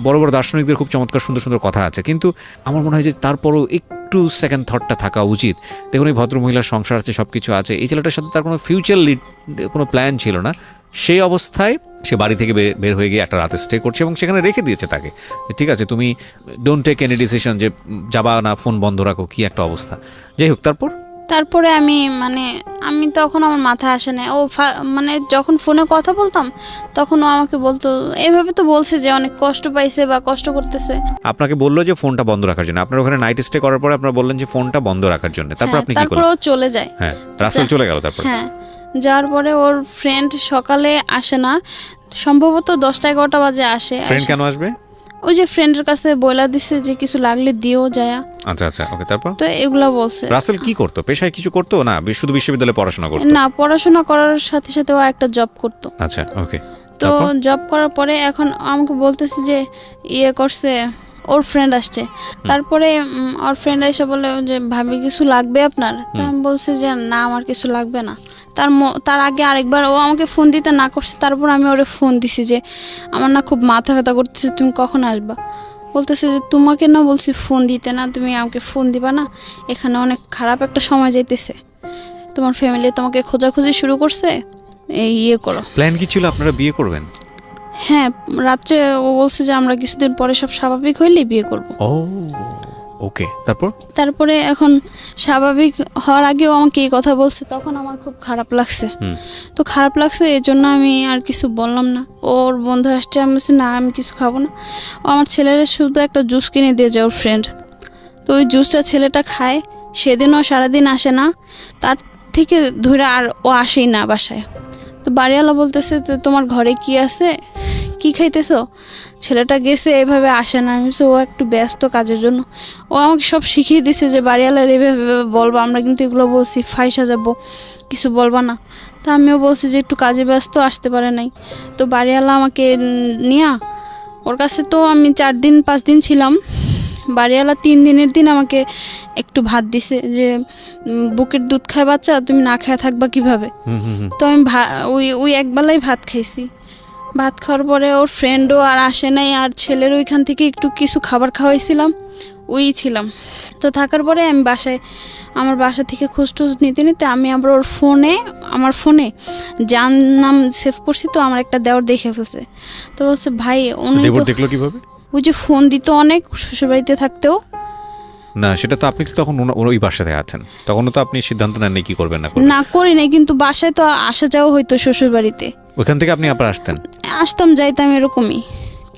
বড় বড় দার্শনিকদের খুব চমৎকার সুন্দর কথা আছে, কিন্তু আমার মনে হয় যে তারপরও একটু সেকেন্ড থটটা থাকা উচিত। দেখুন, এই ভদ্রমহিলার সংসার আছে, সব কিছু আছে, এই ছেলেটার সাথে তার কোনো ফিউচার কোনো প্ল্যান ছিল না। সেই অবস্থায় সে বাড়ি থেকে বের হয়ে গিয়ে একটা রাতে স্টে করছে এবং সেখানে রেখে দিয়েছে তাকে, ঠিক আছে তুমি ডোন্ট টেক এনি ডিসিশন যে যাবা না, ফোন বন্ধ রাখো, কি একটা অবস্থা। যাই হোক, তারপরে আমি তখন আমার মাথায় আসে না। ও মানে যখন ফোনে কথা বলতাম তখন ও আমাকে বলতো, এইভাবে তো বলছে যে অনেক কষ্ট পাইছে বা কষ্ট করতেছে। আপনাকে বললো যে ফোনটা বন্ধ রাখার জন্য, আপনার ওখানে নাইট স্টে করার পরে আপনারা বললেন যে ফোনটা বন্ধ রাখার জন্য, তারপর আপনি কি করলেন? তারপর ও চলে যায়। হ্যাঁ, রাসেল চলে গেল। তারপর হ্যাঁ, যাওয়ার পরে ওর ফ্রেন্ড সকালে আসে না, সম্ভবত 10টা-11টা বাজে আসে। ফ্রেন্ড কেন আসবে? ওই যে ফ্রেন্ডের কাছে বইলা দিছে যে কিছু লাগলে দিও যায়। আচ্ছা, ওকে। তারপর তো এগুলা বলছে। রাসেল কি করতো? পেশায় কিছু করতো না, শুধু বিশ্ববিদ্যালয়ে পড়াশোনা করতো? না, পড়াশোনা করার সাথে সাথে ও একটা জব করতো। আচ্ছা, ওকে। তো জব করার পরে এখন আমাকে বলতেছে যে করছে, ওর ফ্রেন্ড আসছে। তারপরে ওর ফ্রেন্ড এসে বলে যে ভাবি কিছু লাগবে আপনার? তো আমি বলছি যে না, আমার কিছু লাগবে না। তার আগে আরেকবার ও আমাকে ফোন দিতে না করছে, তারপর আমি ওরে ফোন দিছি যে আমার না খুব মাথা ব্যথা করতেছে, তুমি কখন আসবা? বলতেছে যে তোমাকে না বলছি ফোন দিতে, না তুমি আমাকে ফোন দিবা না, এখানে অনেক খারাপ একটা সময় যাইতেছে, তোমার ফ্যামিলি তোমাকে খোঁজাখুঁজি শুরু করছে, করো। প্ল্যান কি ছিল আপনারা বিয়ে করবেন? হ্যাঁ, রাত্রে ও বলছে যে আমরা কিছুদিন পরে সব স্বাভাবিক হইলে বিয়ে করব। ও ওকে। তারপরে এখন স্বাভাবিক হওয়ার আগেও আমাকে এই কথা বলছে, তখন আমার খুব খারাপ লাগছে। তো খারাপ লাগছে, এই জন্য আমি আর কিছু বললাম না। ওর বন্ধু আসছে, আমি বলছি না আমি কিছু খাবো না। ও আমার ছেলের শুধু একটা জুস কিনে দিয়ে যায় ওর ফ্রেন্ড। তো ওই জুসটা ছেলেটা খায়, সেদিনও সারাদিন আসে না, তার থেকে ধরে আর ও আসেই না বাসায়। তো বাড়িওয়ালা বলতেছে তোমার ঘরে কি আছে, কি খাইতেছো? ছেলেটা গেছে, এভাবে আসে না। আমি ও একটু ব্যস্ত কাজের জন্য। ও আমাকে সব শিখিয়ে দিছে যে বাড়িওয়ালার এভাবে বলবা, আমরা কিন্তু এগুলো বলছি ফাইসা যাবো, কিছু বলবা না। তা আমিও বলছি যে একটু কাজে ব্যস্ত, আসতে পারে নাই। তো বাড়িওয়ালা আমাকে নিয়া ওর কাছে, তো আমি 4-5 দিন ছিলাম। বাড়িওয়ালা 3 দিনের দিন আমাকে একটু ভাত দিছে, যে বুকের দুধ খায় বাচ্চা, তুমি না খায় থাকবা কিভাবে? তো আমি ওই একবেলাই ভাত খাইছি। ভাত খাওয়ার পরে ওর ফ্রেন্ডও আর আসে নাই, আর ছেলের ওইখান থেকে একটু কিছু খাবার খাওয়াইছিলাম, ছিলাম। তো থাকার পরে আমি আমার বাসা থেকে খোঁজ নিতে আমি আবার আমার ফোনে যার নাম সেভ করছি, তো আমার একটা দেওর দেখে ফেলছে। তো বলছে ভাই, দেখলো কিভাবে? ওই যে ফোন দিত অনেক শ্বশুরবাড়িতে থাকতেও। না, সেটা তো আপনি তো তখন ওই বাসাতে আছেন, তখনও তো আপনি সিদ্ধান্ত নেননি কি করবেন না করি নাই, কিন্তু বাসায় তো আসা যাওয়া হইতো শ্বশুরবাড়িতে। ওইখান থেকে আপনি আবার আসতাম যাইতাম এরকমই,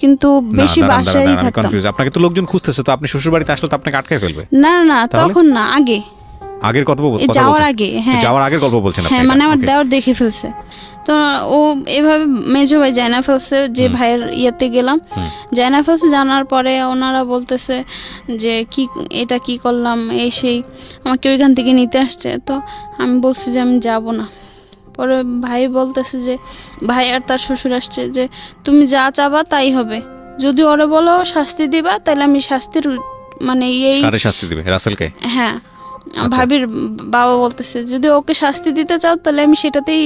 কিন্তু বেশি বাসায় থাকতাম। আপনাকে তো লোকজন খুঁজতেছে, তো আপনি শ্বশুরবাড়িতে আসলে তো আপনাকে আটকায় ফেলবে। না, তখন না, আগে আগের কথা যাওয়ার আগে, হ্যাঁ যাওয়ার আগের গল্প বলছেন আপনি? হ্যাঁ, মানে আমার দেওর দেখে ফেলছে। তো ও এভাবে মেজো ভাই জানা ফেলছে যে ভাইয়ের ইয়েতে গেলাম, জানা ফেলছে। জানার পরে ওনারা বলতেছে যে কি এটা কি করলাম, এই সেই, আমাকে ওইখান থেকে নিতে আসছে। তো আমি বলছি যে আমি যাব না। পরে ভাই বলতেছে যে, ভাই আর তার শ্বশুর আসছে, যে তুমি যা চাবা তাই হবে, যদি ওরে বলো শাস্তি দিবা তাহলে আমি শাস্তির মানে এই শাস্তি দিবে রাসেলকে। হ্যাঁ, ভাবির বাবা বলতেছে যদি ওকে শাস্তি দিতে চাও তাহলে আমি সেটাতেই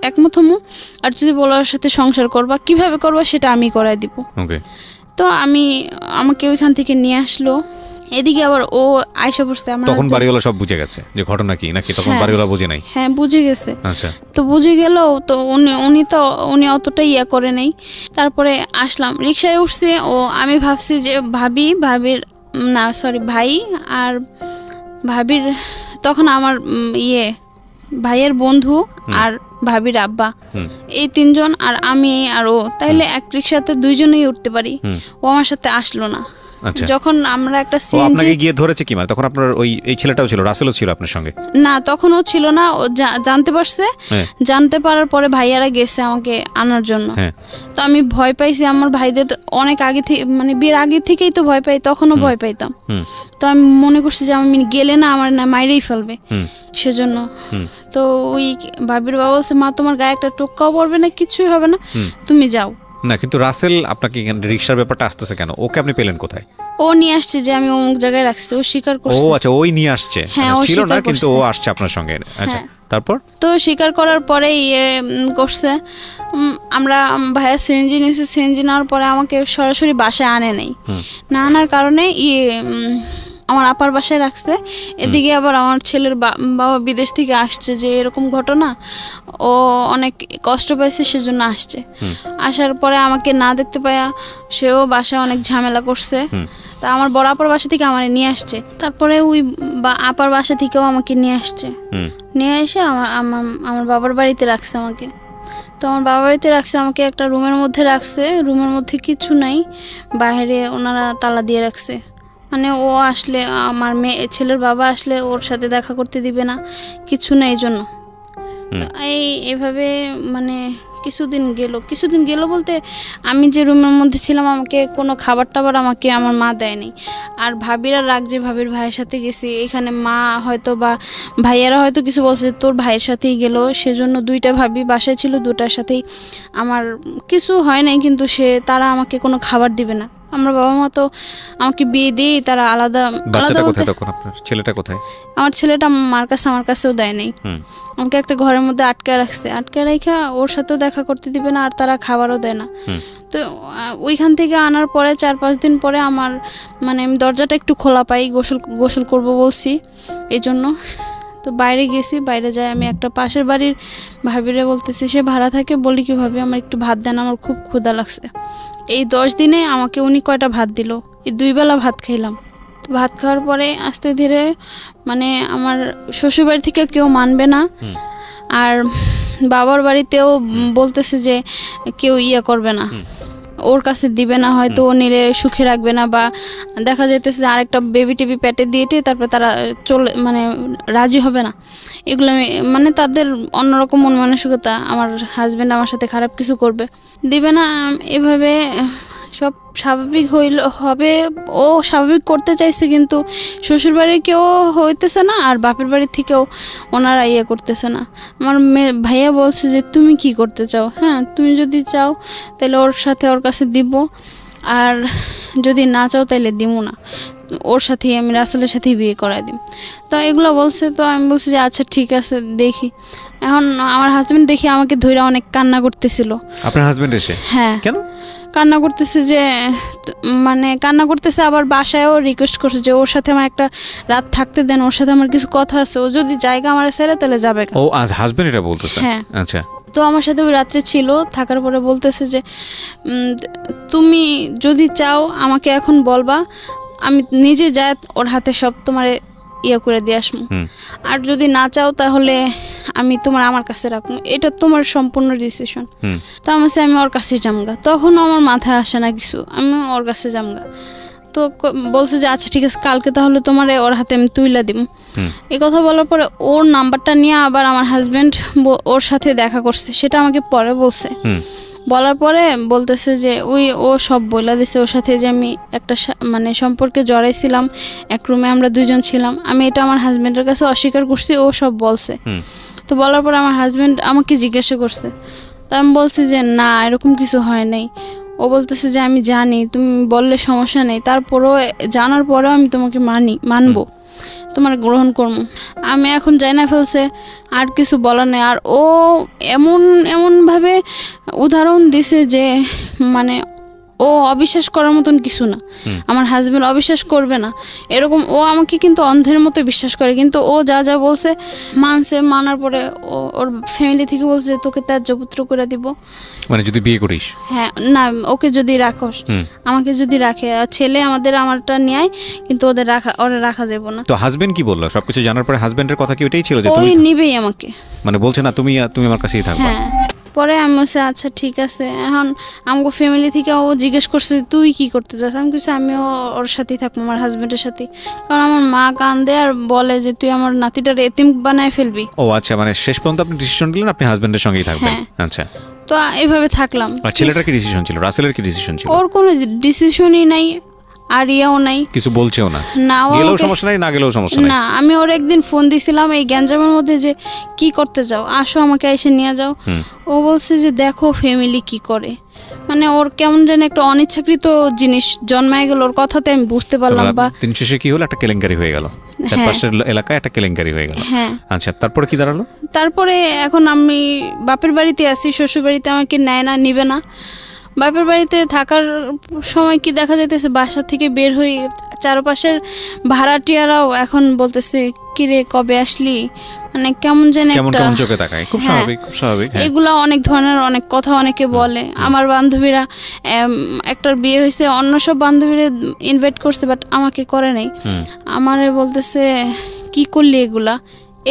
একমত হমু, আর যদি বলো ওর সাথে সংসার করবা, কিভাবে করবা সেটা আমি করাই দিব। তো আমাকে ওইখান থেকে নিয়ে আসলো। এদিকে আবার ও আয়সা পড়ছে। তখন বাড়িওয়ালা সব বুঝে গেছে যে ঘটনা কি, নাকি তখন বাড়িওয়ালা বুঝে নাই? হ্যাঁ, বুঝে গেছে। আচ্ছা, তো বুঝে গেল। তো উনি অতটা ইয়া করে নাই। তারপরে আসলাম, রিক্সায় উঠছে। আমি ভাবছি যে ভাই আর ভাবির, তখন আমার ভাইয়ের বন্ধু আর ভাবির আব্বা, এই তিনজন, আর আমি আর ও, তাইলে এক রিক্সাতে দুইজনেই উঠতে পারি। ও আমার সাথে আসলো না। যখন আমরা একটা আপনাকে গিয়ে ধরেছে কি, মানে তখন আপনার এই ছেলেটাও ছিল, রাসেলও ছিল আপনার সঙ্গে? না, তখন ও ছিল না। ও জানতে পারছে। জানতে পারার পরে ভাইয়ারা গেছে আমাকে আনার জন্য। তো আমি ভয় পাইছি। আমার ভাইদের অনেক আগে থেকে, মানে বিয়ের আগে থেকেই তো ভয় পাই, তখনও ভয় পাইতাম। তো আমি মনে করছি যে আমি গেলে না আমার না মাইরেই ফেলবে, সেজন্য। তো ওই ভাবির বাবা বলছে, মা তোমার গায়ে একটা টোক্কাও পড়বে না, কিছুই হবে না, তুমি যাও না। কিন্তু রাসেল আপনাকে রিকশার ব্যাপারটা আসতেছে কেন? ওকে আপনি পেলেন কোথায়? ও নিয়ে আসছে যে আমি অমুক জায়গায় রাখছি, ও স্বীকার করছে। ও আচ্ছা, ওই নিয়ে আসছে, ছিল না কিন্তু ও আসছে আপনার সঙ্গে। আচ্ছা, তারপর তো স্বীকার করার পরে করছে। আমরা ভাইয়া সিএনজি নিয়েছে। সিএনজি নেওয়ার পরে আমাকে সরাসরি বাসায় আনে নাই। না আনার কারণে আমার আপার বাসায় রাখছে। এদিকে আবার আমার ছেলের বাবা বিদেশ থেকে আসছে, যে এরকম ঘটনা, ও অনেক কষ্ট পাইছে, সেজন্য আসছে। আসার পরে আমাকে না দেখতে পায়া সেও বাসায় অনেক ঝামেলা করছে। তা আমার বড় আপার বাসা থেকে আমার নিয়ে আসছে। তারপরে ওই আপার বাসা থেকেও আমাকে নিয়ে আসছে। নিয়ে এসে আমার বাবার বাড়িতে রাখছে আমাকে। তো আমার বাবার বাড়িতে রাখছে আমাকে, একটা রুমের মধ্যে রাখছে। রুমের মধ্যে কিছু নাই, বাইরে ওনারা তালা দিয়ে রাখছে। মানে ও আসলে, আমার ছেলের বাবা আসলে ওর সাথে দেখা করতে দিবে না, কিছু না। এই জন্য এইভাবে মানে কিছুদিন গেল বলতে, আমি যে রুমের মধ্যে ছিলাম আমাকে কোনো খাবার টাবার আমাকে আমার মা দেয়নি। আর ভাবিরা রাগ, যে ভাবির ভাইয়ের সাথে গেছি, এখানে মা হয়তো বা ভাইয়ারা হয়তো কিছু বলছে, তোর ভাইয়ের সাথেই গেল, সেজন্য দুইটা ভাবি বাসায় ছিল, দুটার সাথেই আমার কিছু হয় নাই, কিন্তু তারা আমাকে কোনো খাবার দিবে না। আমার বাবা মা তো আমাকে বিয়ে দিয়ে তারা আলাদা। ছেলেটা কোথায়? আমার ছেলেটা মার কাছে, আমার কাছেও দেয় নাই। আমাকে একটা ঘরের মধ্যে আটকে রাখছে। আটকে রেখা ওর সাথেও দেখা করতে দিবে না, আর তারা খাবারও দেয় না। তো ওইখান থেকে আনার পরে 4-5 দিন পরে আমার মানে আমি দরজাটা একটু খোলা পাই, গোসল করব বলছি, এই জন্য। তো বাইরে গেছি, বাইরে যাই আমি একটা পাশের বাড়ির ভাবিরে বলতেছি, সে ভাড়া থাকে, বলি কি ভাবি আমার একটু ভাত দেন, আমার খুব ক্ষুধা লাগছে। এই 10 দিনে আমাকে উনি কয়টা ভাত দিল, এই 2 বেলা ভাত খাইলাম। তো ভাত খাওয়ার পরে আস্তে ধীরে মানে আমার শ্বশুরবাড়ি থেকে কেউ মানবে না, আর বাবার বাড়িতেও বলতেছে যে কেউ করবে না, ওর কাছে দিবে না, হয়তো ও নিলে সুখে রাখবে না, বা দেখা যাইতেছে আরেকটা বেবি টেবি পেটে দিয়ে তারপরে তারা মানে রাজি হবে না। এগুলো মানে তাদের অন্যরকম মন মানসিকতা, আমার হাজব্যান্ড আমার সাথে খারাপ কিছু করবে, দিবে না। এভাবে সব স্বাভাবিক হবে, ও স্বাভাবিক করতে চাইছে, কিন্তু শ্বশুরবাড়ির কেউ হইতেছে না, আর বাপের বাড়ির থেকেও ওনারা করতেছে না। আমার ভাইয়া বলছে যে তুমি কি করতে চাও, হ্যাঁ তুমি যদি চাও তাহলে ওর কাছে দিব, আর যদি না চাও তাহলে দিব না, ওর সাথেই আমি রাসেলের সাথেই বিয়ে করাই দিই। তো এগুলো বলছে। তো আমি বলছি যে আচ্ছা ঠিক আছে দেখি। এখন আমার হাজবেন্ড দেখি আমাকে ধরে অনেক কান্না করতেছিল। আপনার হাজবেন্ড এসে? হ্যাঁ। কেন কান্না করতেছে? যে মানে কান্না করতেছে, আবার বাসায়ও রিকোয়েস্ট করছে যে ওর সাথে আমার একটা রাত থাকতে দেন, ওর সাথে আমার কিছু কথা আছে, ও যদি জায়গা আমার ছেড়ে তাহলে যাবে। ও আজ হাজবেন্ড এটা বলতেছে? হ্যাঁ। আচ্ছা। তো আমার সাথে ওই রাত্রে ছিল, থাকার পরে বলতেছে যে তুমি যদি চাও আমাকে এখন বলবা, আমি নিজে যাই ওর হাতে সব তোমার করে দিয়ে আসবো, আর যদি না চাও তাহলে আমি আমার কাছে রাখবো, এটা তোমার সম্পূর্ণ ডিসিশন। তো আমি ওর কাছে জামগা, তখন আমার মাথায় আসে না কিছু, আমি ওর কাছে জামগা। তো বলছে যে আচ্ছা ঠিক আছে কালকে তাহলে তোমার ওর হাতে আমি তুইলা দিব। এই কথা বলার পরে ওর নাম্বারটা নিয়ে আবার আমার হাজবেন্ড ওর সাথে দেখা করছে, সেটা আমাকে পরে বলছে। বলার পরে বলতেছে যে ও সব বইলা দিছে ওর সাথে যে আমি একটা মানে সম্পর্কে জড়াইছিলাম, এক রুমে আমরা দুইজন ছিলাম। আমি এটা আমার হাজবেন্ডের কাছে অস্বীকার করছি, ও সব বলছে। তো বলার পরে আমার হাজবেন্ড আমাকে জিজ্ঞাসা করছে, তো আমি বলছি যে না এরকম কিছু হয় নাই। ও বলতেছে যে আমি জানি, তুমি বললে সমস্যা নেই, তারপরেও জানার পরেও আমি তোমাকে মানবো, তোমার গ্রহণ করবো। আমি এখন যাই না ফেলছে, আর কিছু বলার নেই। আর ও এমনভাবে উদাহরণ দিছে যে মানে ও অবিশ্বাস করার মতন কিছু না। আমার হাজবেন্ড অবিশ্বাস করবে না এরকম, ও আমাকে কিন্তু অন্ধের মতো বিশ্বাস করে। কিন্তু ও যা যা বলছে মানার পরে ওর ফ্যামিলি থেকে বলছে তোকে ত্যায্যপুত্র করে দিব, মানে যদি বিয়ে করিস। হ্যাঁ না, ওকে যদি রাখোস, আমাকে যদি রাখে, ছেলে আমারটা নেয়, কিন্তু ওরা রাখা যাবে না। তো হাজবেন্ড কি বললো সবকিছু জানার পরে? হাজবেন্ডের কথা কি ওইটাই ছিল যে ওই নিবেই আমাকে, মানে বলছে না তুমি আমার কাছেই থাকবে? হ্যাঁ। পরে আমি বলছি আচ্ছা ঠিক আছে। এখন আমাকে ফ্যামিলি থেকে ও জিজ্ঞেস করছে তুই কি করতে চাস? আমি বলছি আমিও ওর সাথেই থাকবো, আমার হাজবেন্ডের সাথে। কারণ আমার মা কান্দে আর বলে যে তুই আমার নাতিটার এতিম বানায় ফেলবি। ও আচ্ছা, মানে শেষ পর্যন্ত আপনি ডিসিশন নিলেন আপনি হাজবেন্ডের সঙ্গেই থাকবেন। আচ্ছা, তো এইভাবে থাকলাম। আর ছেলেটার কি ডিসিশন ছিল? রাসেলের কি ডিসিশন ছিল? ওর কোনো ডিসিশনই নাই, আর ইয়াও নাই, কিছু বলছেও না। না, গেলেও সমস্যা নাই, না গেলেও সমস্যা নাই। না, আমি ওর একদিন ফোন দিছিলাম এই গ্যাঞ্জামের মধ্যে যে কি করতে যাও, আসো আমাকে এসে নিয়ে যাও। ও বলছে যে দেখো ফ্যামিলি কি করে, মানে ওর কেমন যেন একটা অনিচ্ছাকৃত জিনিস জন্মায় গেল ওর কথাতে, আমি বুঝতে পারলাম। বা দিন শেষে কি হলো, একটা কেলেঙ্কারি হয়ে গেল, চারপাশের এলাকায় একটা কেলেঙ্কারি হয়ে গেল। আচ্ছা, তারপরে কি দাঁড়ালো? তারপরে এখন আমি বাপের বাড়িতে আছি, শ্বশুর বাড়িতে আমাকে নেয় না, নিবে না। বাপের বাড়িতে থাকার সময় কি দেখা যাইতেছে, বাসা থেকে বের হই, চারপাশের ভাড়াটিয়ারাও এখন বলতেছে কিরে কবে আসলি, মানে কেমন যেন একটা চোখে তাকায়। খুব স্বাভাবিক, খুব স্বাভাবিক। এগুলা অনেক ধরনের অনেক কথা অনেকে বলে। আমার বান্ধবীরা একটার বিয়ে হয়েছে, অন্য সব বান্ধবীরা ইনভাইট করছে, বাট আমাকে করে নাই। আমারে বলতেছে কি করলি এগুলা,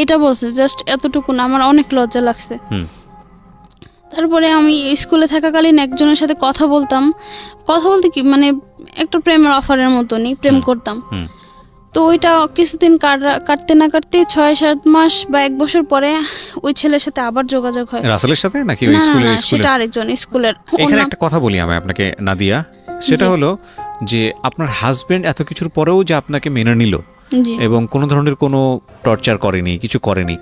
এটা বলছে, জাস্ট এতটুকু না। আমার অনেক লজ্জা লাগছে। তারপরে আমি স্কুলে থাকাকালীন একজনের সাথে কথা বলতে কি মানে একটা প্রেমের অফারের মতনই প্রেম করতাম। তো ওইটা কিছুদিন কাটতে না কাটতে 6-7 মাস বা 1 বছর পরে ওই ছেলের সাথে আবার যোগাযোগ হয়। রাসেলের সাথে নাকি ওই স্কুলের? সেটা আরেকজন স্কুলের। এখানে একটা কথা বলি আমি আপনাকে নাদিয়া, সেটা হলো যে আপনার হাজবেন্ড এত কিছুর পরেও যে আপনাকে মেনে নিল এবং কোনো ধরনের কোনো টর্চার করেনি, কিছু করেনি,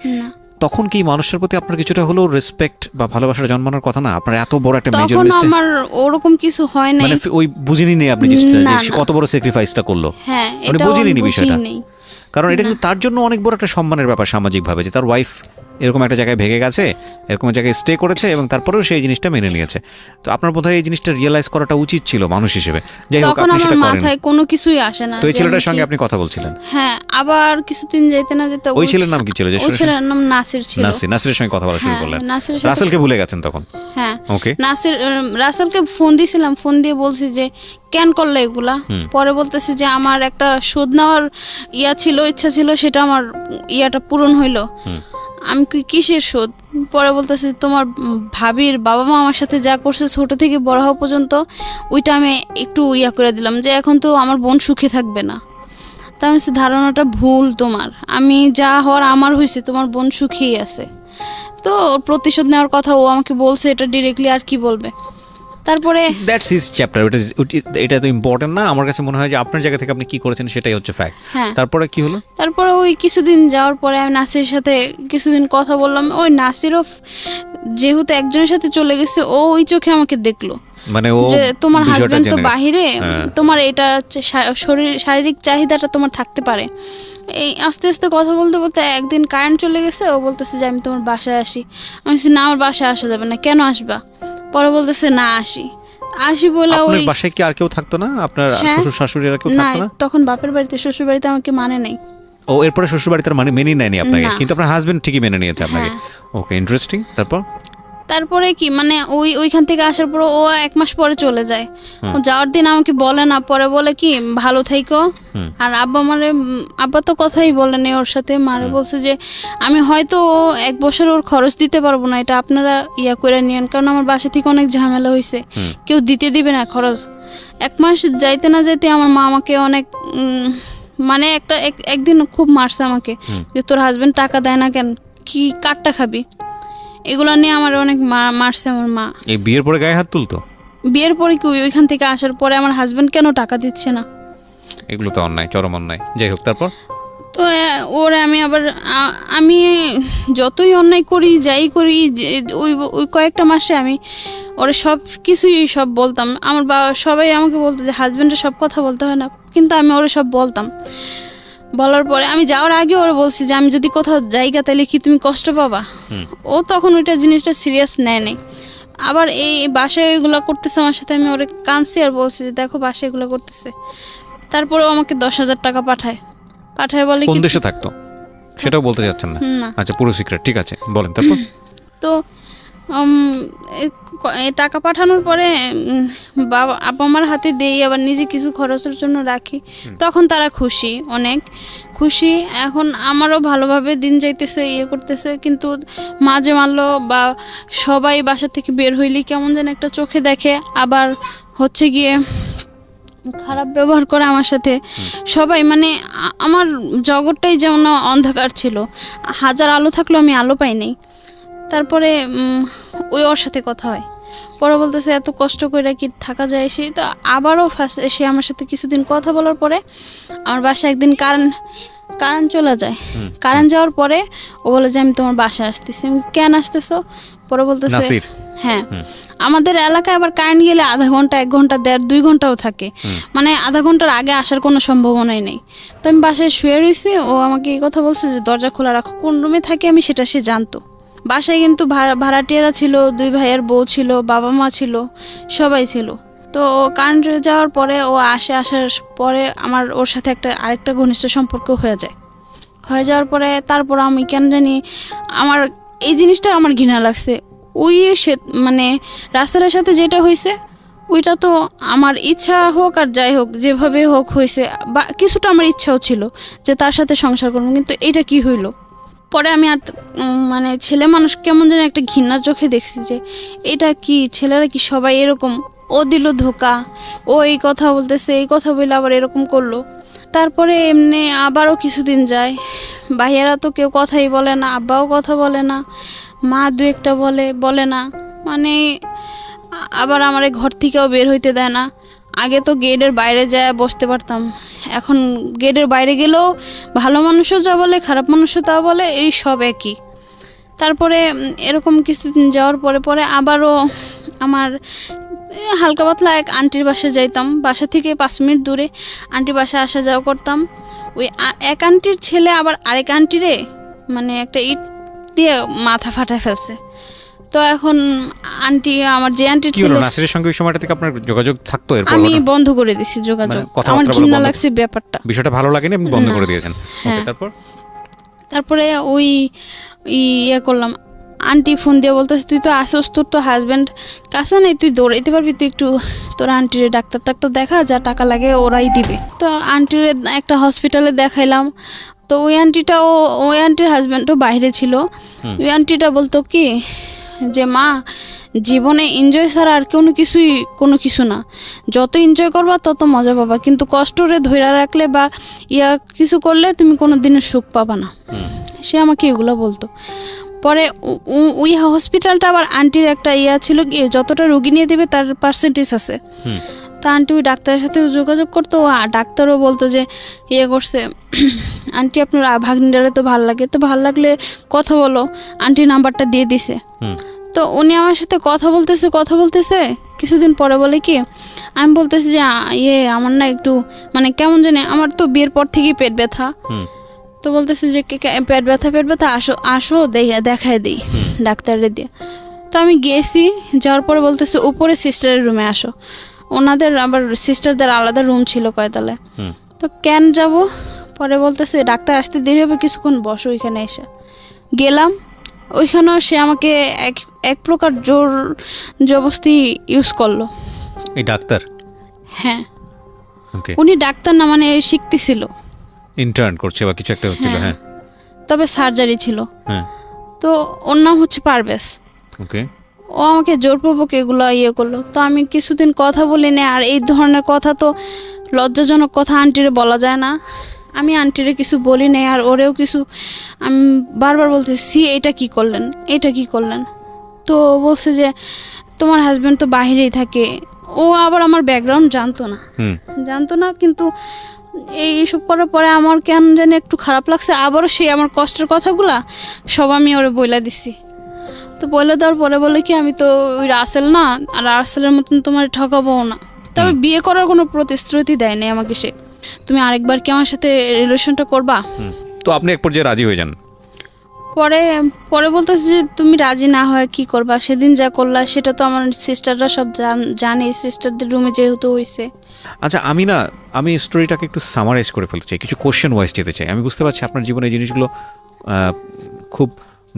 তখন কি মানুষের প্রতি আপনার কিছুটা হলো রেসপেক্ট বা ভালোবাসার জন্মানোর কথা না? আপনার এত বড় একটা মেজর মিস্টেক, আমার ওরকম কিছু হয় নাই, মানে ওই বুঝিনি নেই আপনি যে কত বড় স্যাক্রিফাইসটা করলো। হ্যাঁ, মানে বুঝিনি বিষয়টা, কারণ এটা কিন্তু তার জন্য অনেক বড় একটা সম্মানের ব্যাপার সামাজিকভাবে, যে তার ওয়াইফ এরকম একটা জায়গায় ভেগে গেছে, এরকম জায়গায় স্টে করেছে এবং তারপরেও সেই জিনিসটা মেনে নিয়েছে। তো আপনার বোধহয় এই জিনিসটা রিয়েলাইজ করাটা উচিত ছিল মানুষ হিসেবে। যাই হোক, আপনি সেটা করেন। মাথায় কোনো কিছুই আসে না। তো এই ছেলেটার সঙ্গে আপনি কথা বলছিলেন? হ্যাঁ, আবার কিছুদিন যেতে না যেতে ওই ছেলের নাম কি ছিল? ওই ছেলের নাম নাসির ছিল। নাসিরের সঙ্গে কথা বলা শুরু করলেন? নাসিরের রাসেলকে ভুলে গেছেন তখন? হ্যাঁ, ওকে। রাসেলকে ফোন দিয়েছিলাম, ফোন দিয়ে বলছি যে কেন করলে এগুলা। পরে বলতেছে যে আমার একটা শোধ নেওয়ার ইচ্ছা ছিল, সেটা আমার ইয়াটা পূরণ হইলো। আমি কিসের শোধ? পরে বলতেছে তোমার ভাবির বাবা মা আমার সাথে যা করছে ছোট থেকে বড় হওয়া পর্যন্ত, ওইটা আমি একটু করে দিলাম, যে এখন তো আমার বোন সুখে থাকবে না। তা আমি ধারণাটা ভুল তোমার, আমি যা হওয়ার আমার হয়েছে, তোমার বোন সুখেই আছে। তো প্রতিশোধ নেওয়ার কথা ও আমাকে বলছে, এটা ডিরেক্টলি আর কি বলবে। তারপরে দ্যাটস হিজ চ্যাপ্টার, এটা তো ইম্পর্টেন্ট না। আমার কাছে মনে হয় যে আপনার জায়গা থেকে আপনি কি করেছেন সেটাই হচ্ছে ফ্যাক্ট। তারপরে কি হলো? তারপরে ওই কিছুদিন যাওয়ার পরে আমি নাসির সাথে কিছুদিন কথা বললাম। ওই নাসিরও যেহেতু একজনের সাথে চলে গেছে, ও ওই চোখে আমাকে দেখলো, মানে ও যে তোমার হাজবেন্ড তো বাহিরে, তোমার এটা শারীরিক চাহিদাটা তোমার থাকতে পারে। এই আস্তে আস্তে কথা বলতে বলতে একদিন কারেন্ট চলে গেছে। ও বলতেছে যে আমি তোমার বাসায় আসি। আমি বলছি না, আমার বাসায় আসা যাবে না। কেন আসবা? পরে বলতেছে না আসি বলে। ওই বাসায় কি আর কেউ থাকতো না? আপনার শ্বশুর শাশুড়ি আর কেউ থাকতো না তখন? বাপের বাড়িতে, শ্বশুর বাড়িতে আমাকে মানে নাই। ও, এরপরে শ্বশুর বাড়িতে মেনে নেয়নি আপনাকে, কিন্তু আপনার হাজবেন্ড ঠিকই মেনে নিয়েছে আপনাকে। ওকে, ইন্টারেস্টিং। তারপরে কি মানে ওইখান থেকে আসার পর ও 1 মাস পরে চলে যায়। ও যাওয়ার দিন আমাকে বলে না, পরে বলে কি ভালো থাইকো। আর আব্বা তো কথাই বলেনি ওর সাথে, মারে বলছে যে আমি হয়তো 1 বছর ওর খরচ দিতে পারবো না, এটা আপনারা করে নিয়েন, কারণ আমার বাসা থেকে অনেক ঝামেলা হয়েছে, কেউ দিতে দিবে না খরচ। 1 মাস যাইতে না যাইতে আমার মা আমাকে অনেক মানে একদিন খুব মারছে আমাকে, যে তোর হাজবেন্ড টাকা দেয় না কেন, কি কাটটা খাবি, এগুলো নিয়ে আমার অনেক মারছে আমার মা। এই বিয়ের পরে গায়ে হাত তুলতো? বিয়ের পরে কি ওইখান থেকে আসার পরে আমার হাজবেন্ড কেন টাকা দিচ্ছে না, এগুলো তো অন্যায়, চরম অন্যায়। যাই হোক, তারপর তো ওরে আমি যতই অন্যায় করি যাই করি, ওই কয়েকটা মাসে আমি ওরে সব কিছুই বলতাম। আমার বাবা সবাই আমাকে বলতো যে হাজবেন্ডের সব কথা বলতে হয় না, কিন্তু আমি ওরে সব বলতাম। বলার পরে আমি যাওয়ার আগে ওরা বলছি যে আমি যদি কোথাও জায়গা তাহলে কি তুমি কষ্ট পাবা। ও তখন ওইটা জিনিসটা সিরিয়াস নেয় নাই। আবার এই বাসায় এগুলো করতেছে আমার সাথে, আমি ওরে কাঁদছি আর বলছি যে দেখো বাসায় এগুলো করতেছে। তারপরে আমাকে 10,000 টাকা পাঠায় বলে কোন দেশে থাকতো সেটাও বলতে যাচ্ছেন না? আচ্ছা, পুরো সিক্রেট, ঠিক আছে বলেন। তারপর তো টাকা পাঠানোর পরে বাবা আব্বা আমার হাতে দেই, আবার নিজে কিছু খরচের জন্য রাখি, তখন তারা খুশি, অনেক খুশি। এখন আমারও ভালোভাবে দিন যাইতেছে, করতেছে, কিন্তু মাঝে মারলো বা সবাই বাসা থেকে বের হইলি কেমন যেন একটা চোখে দেখে, আবার হচ্ছে গিয়ে খারাপ ব্যবহার করে আমার সাথে সবাই। মানে আমার জগৎটাই যেমন অন্ধকার ছিল, 1000 আলো থাকলেও আমি আলো পাইনি। তারপরে ওর সাথে কথা হয়, পরে বলতেছে এত কষ্ট করে কি থাকা যায়। সে তো আবারও ফার্স্ট এসে আমার সাথে কিছুদিন কথা বলার পরে আমার বাসায় একদিন কারেন্ট চলে যায়। কারেন্ট যাওয়ার পরে ও বলে যে আমি তোমার বাসায় আসতেছি। আমি কেন আসতেছো? পরে বলতেছে হ্যাঁ, আমাদের এলাকায় আবার কারেন্ট গেলে আধা ঘন্টা, 1 ঘন্টা, 1.5-2 ঘন্টাও থাকে, মানে আধা ঘন্টার আগে আসার কোনো সম্ভাবনাই নেই। তো আমি বাসায় শুয়ে রয়েছি, ও আমাকে এই কথা বলছে যে দরজা খোলা রাখো। কোন রুমে থাকি আমি সেটা সে জানতো। বাসায় কিন্তু ভাড়াটিয়ারা ছিল, 2 ভাইয়ের বউ ছিল, বাবা মা ছিল, সবাই ছিল। তো কারেন্ট যাওয়ার পরে ও আসার পরে আমার ওর সাথে আরেকটা ঘনিষ্ঠ সম্পর্ক হয়ে যাওয়ার পরে তারপর আমি কেন জানি আমার এই জিনিসটা আমার ঘৃণা লাগছে। মানে রাসেলের সাথে যেটা হয়েছে ওইটা তো আমার ইচ্ছা হোক আর যাই হোক, যেভাবে হোক হয়েছে, বা কিছুটা আমার ইচ্ছাও ছিল যে তার সাথে সংসার করবো, কিন্তু এটা কি হইলো। পরে আমি আর মানে ছেলে মানুষ কেমন যেন একটা ঘৃণার চোখে দেখছি যে এটা কি, ছেলেরা কি সবাই এরকম। ও দিল ধোকা, ও এই কথা বলতেছে, এই কথা বলে আবার এরকম করলো। তারপরে এমনি আবারও কিছুদিন যায়, ভাইয়েরা তো কেউ কথাই বলে না, আব্বাও কথা বলে না, মা 2-1টা বলে না, মানে আবার আমার ঘর থেকেও বের হইতে দেয় না। আগে তো গেটের বাইরে যায় বসতে পারতাম, এখন গেটের বাইরে গেলেও ভালো মানুষও যা বলে, খারাপ মানুষও তা বলে, এই সব একই। তারপরে এরকম কিছুদিন যাওয়ার পরে আবারও আমার হালকা পাতলা এক আন্টির বাসায় যাইতাম, বাসা থেকে 5 মিনিট দূরে আন্টির বাসায় আসা যাওয়া করতাম। ওই এক আন্টির ছেলে আবার আরেক আন্টিরে মানে একটা ইট দিয়ে মাথা ফাটায় ফেলছে। তো এখন আন্টি, আমার যে আন্টির ছিল, নাসিরের সঙ্গে ওই সময়টা থেকে আপনার যোগাযোগ থাকতো? এরপর আমি বন্ধ করে দিয়েছি যোগাযোগ, আমার ঘৃণা লাগছে ব্যাপারটা, বিষয়টা ভালো লাগেনি, আপনি বন্ধ করে দিয়েছেন। তারপরে ওই করলাম, আন্টি ফোন দিয়ে বলতেছে তুই তো আসোস, তোর তো হাজব্যান্ড কাছে নেই, তুই দৌড়াইতে পারবি, তুই একটু তোর আন্টির ডাক্তার দেখা, যা টাকা লাগে ওরাই দিবে। তো আন্টির একটা হসপিটালে দেখাইলাম। তো ওই আন্টির হাজব্যান্ডও বাইরে ছিল। ওই আন্টিটা বলতো কি যে মা, জীবনে এনজয় ছাড়া আর কোনো কিছু না, যত এনজয় করবা তত মজা পাবা, কিন্তু কষ্টরে ধৈর্য রাখলে বা কিছু করলে তুমি কোনো দিনের সুখ পাবা না। সে আমাকে এগুলো বলতো। পরে ওই হসপিটালটা আবার আন্টির একটা ছিল কি, যতটা রোগী নিয়ে দেবে তার পার্সেন্টেজ আছে। তো আন্টি ওই ডাক্তারের সাথে যোগাযোগ করতো, ডাক্তারও বলতো যে করছে, আন্টি আপনার ভাগ্নিটারে তো ভালো লাগে, তো ভালো লাগলে কথা বলো, আন্টি নাম্বারটা দিয়ে দিছে। তো উনি আমার সাথে কথা বলতেছে কিছুদিন পরে বলে কি, আমি বলতেছি যে আমার না একটু মানে কেমন জানি, আমার তো বিয়ের পর থেকেই পেট ব্যথা। তো বলতেছে যে পেট ব্যথা আসো দেখায় দিই ডাক্তারের দিয়ে। তো আমি গেছি, যাওয়ার পরে বলতেছে উপরে সিস্টারের রুমে আসো, ওনাদের আবার সিস্টারদের আলাদা রুম ছিল কয়তলায়। তো কেন যাব? পরে বলতেছে ডাক্তার আসতে দেরি হবে, কিছুক্ষণ বসো এখানে এসে। গেলাম, ওইখানেও সে আমাকে এক এক প্রকার জোর জবরদস্তি ইউজ করলো। এই ডাক্তার? হ্যাঁ, ওকে, উনি ডাক্তার না, মানে শিখতেছিল, ইন্টার্ন করছে বা কিছু একটা হচ্ছিল। হ্যাঁ, তবে সার্জারি ছিল। হ্যাঁ, তো ওর নাম হচ্ছে পারভেজ। ওকে, ও আমাকে জোরপূর্বক এগুলো ইয়ে করলো। তো আমি কিছুদিন কথা বলি না, আর এই ধরনের কথা তো লজ্জাজনক কথা আন্টিরে বলা যায় না। আমি আন্টিরে কিছু বলি নাই, আর ওরেও কিছু আমি বারবার বলতেছি এটা কি করলেন, এটা কি করলেন। তো ও বলছে যে তোমার হাজব্যান্ড তো বাহিরেই থাকে। ও আবার আমার ব্যাকগ্রাউন্ড জানতো না, কিন্তু এইসব করার পরে আমার কেন জানি একটু খারাপ লাগছে। আবারও সে আমার কষ্টের কথাগুলা সব আমি ওরে বইলা দিছি। তো বলে দেওয়ার পরে বলে কি আমি তো ওই রাসেল না, আর রাসেলের মতন তোমার ঠকাবো না। তবে বিয়ে করার কোনো প্রতিশ্রুতি দেয়নি আমাকে সে, তুমি আরেকবার কি আমার সাথে রিলেশনটা করবা। তো আপনি এক পর্যায়ে রাজি হয়ে যান? পরে পরে বলতেছে যে তুমি রাজি না হয় কি করবা, সেদিন যা করলা সেটা তো আমার সিস্টাররা সব জানে, সিস্টারদের রুমে যেহেতু হয়েছে। আচ্ছা, আমি স্টোরিটাকে একটু সামারাইজ করে ফেলতে চাই, কিছু কোশ্চেন ওয়াইজ যেতে চাই। আমি বুঝতে পারছি আপনার জীবনে এই জিনিসগুলো খুব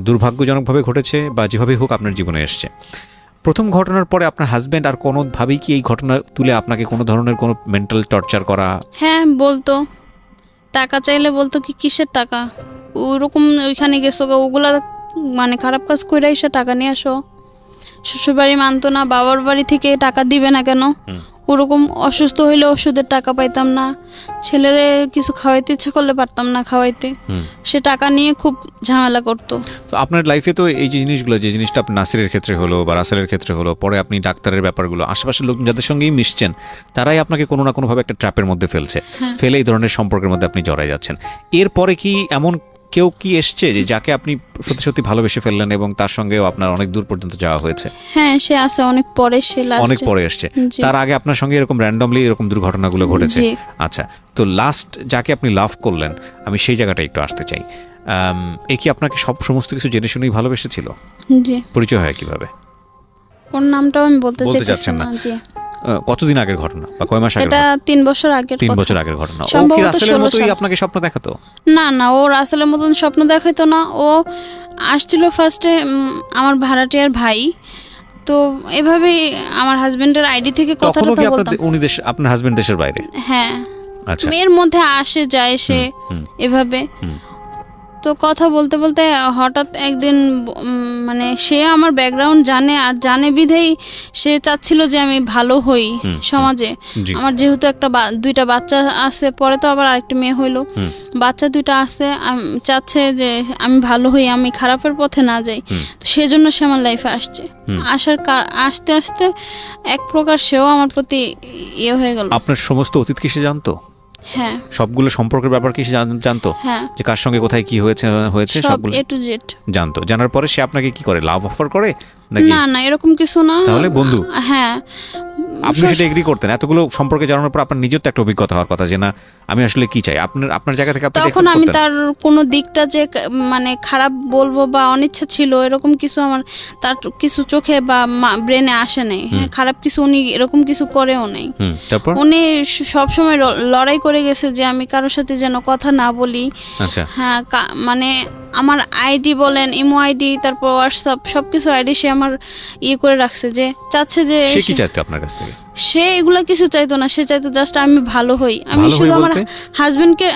দুর্ভাগ্যজনকভাবে ঘটেছে, বা যেভাবেই হোক আপনার জীবনে এসছে। প্রথম ঘটনার পরে আপনার হাজব্যান্ড আর কোনোভাবেই কি এই ঘটনা তুলে আপনাকে কোনো ধরনের কোনো মেন্টাল টর্চার করা? হ্যাঁ, বলতো, টাকা চাইলে বলতো কি কিসের টাকা, ওরকম ওইখানে গেছো ওগুলা মানে খারাপ কাজ করে এসে টাকা নিয়ে আসো। শ্বশুরবাড়ি মানতো না, বাবার বাড়ি থেকে টাকা দিবে না কেন, ওরকম অসুস্থ হইলে ওষুধের টাকা পাইতাম না, ছেলেরে কিছু খাওয়াইতে ইচ্ছা করলে পারতাম না খাওয়াইতে, সে টাকা নিয়ে খুব ঝামেলা করতো। তো আপনার লাইফে তো এই যে জিনিসগুলো, যে জিনিসটা আপনার নাসিরের ক্ষেত্রে হলো বা রাসেলের ক্ষেত্রে হলো, পরে আপনি ডাক্তারের ব্যাপারগুলো, আশেপাশের লোক যাদের সঙ্গেই মিশছেন তারাই আপনাকে কোনো না কোনোভাবে একটা ট্র্যাপের মধ্যে ফেলছে, ফেলে এই ধরনের সম্পর্কের মধ্যে আপনি জড়াই যাচ্ছেন। এরপরে কি এমন কেউ কি এসছে যে যাকে আপনি সত্যি সত্যি ভালোবেসে ফেললেন এবং তার সঙ্গেও আপনার অনেক দূর পর্যন্ত যাওয়া হয়েছে? হ্যাঁ, সে আসে অনেক পরে, সে অনেক পরে এসছে। তার আগে আপনার সঙ্গে এরকম র্যান্ডমলি এরকম দুর্ঘটনাগুলো ঘটেছে? আচ্ছা, তো লাস্ট যাকে আপনি লাভ করলেন, আমি সেই জায়গাটা একটু আসতে চাই। এ কি আপনাকে সমস্ত কিছু জেনে শুনেই ভালোবেসেছিল? জি। পরিচয় হয় কিভাবে? ওর নামটাও আমি বলতে চাচ্ছেন না? জি। কতদিন আগের ঘটনা বা কয় মাস আগের? এটা 3 বছর আগের। 3 বছর আগের ঘটনা। ও কি রাসেলের মতোই আপনাকে স্বপ্ন দেখাতো? না না, ও রাসেলের মতন স্বপ্ন দেখাইতো না। ও আসছিল ফার্স্টে আমার ভাড়াটিয়ার ভাই, তো এভাবেই আমার হাজবেন্ডের আইডি থেকে কথাটা বলতাম। উনি আপনার হাজবেন্ড দেশের বাইরে? হ্যাঁ। আচ্ছা। এর মধ্যে আসে যায় সে এভাবে। তো কথা বলতে বলতে হঠাৎ একদিন মানে সে আমার ব্যাকগ্রাউন্ড জানে, আর জানে বিধেই সে চাচ্ছিল যে আমি ভালো হই সমাজে। আমার যেহেতু দুইটা বাচ্চা আছে, পরে তো আবার আরেকটা মেয়ে হইলো, বাচ্চা দুইটা আছে, চাচ্ছে যে আমি ভালো হই, আমি খারাপের পথে না যাই। তো সেজন্য সে আমার লাইফে আসছে। আস্তে আস্তে এক প্রকার সেও আমার প্রতি ইয়ে হয়ে গেল। আপনার সমস্ত অতীত কি সে জানতো? হ্যাঁ, সবগুলো সম্পর্কের ব্যাপার কি জানতো? হ্যাঁ, যে কার সঙ্গে কোথায় কি হয়েছে সবগুলো A to Z জানতো। জানার পরে সে আপনাকে কি করে, লাভ অফার করে নাকি? না না, এরকম কিছু না। তাহলে বন্ধু? হ্যাঁ। আপনি সেটা এগ্রি করতেন? এতগুলো সম্পর্কে জানানোর পর আপনার নিজের তো একটা অভিজ্ঞতা হওয়ার কথা যে না আমি আসলে কি চাই। আপনার জায়গা থেকে আপনি তখন আমি তার কোনো দিকটা যে মানে খারাপ বলবো বা অনিচ্ছা ছিল এরকম কিছু আমার তার কিছু চোখে বা ব্রেনে আসে নাই। হ্যাঁ, খারাপ কিছু উনি এরকম কিছু করেও নাই। তারপর উনি সবসময় লড়াই করে গেছে যে আমি কারোর সাথে যেন কথা না বলি। আচ্ছা। হ্যাঁ, মানে আমার আইডি বলেন, ইমো আইডি, তারপর হোয়াটসঅ্যাপ, সবকিছু আইডি সে আমার ইয়ে করে রাখছে, যে চাচ্ছে যে সে কি চাইতো আপনার কাছ থেকে? সে এগুলা কিছু চাইতো না, সে চাইতো জাস্ট আমি ভালো হই, আমি শুধু আমার হাজবেন্ডকে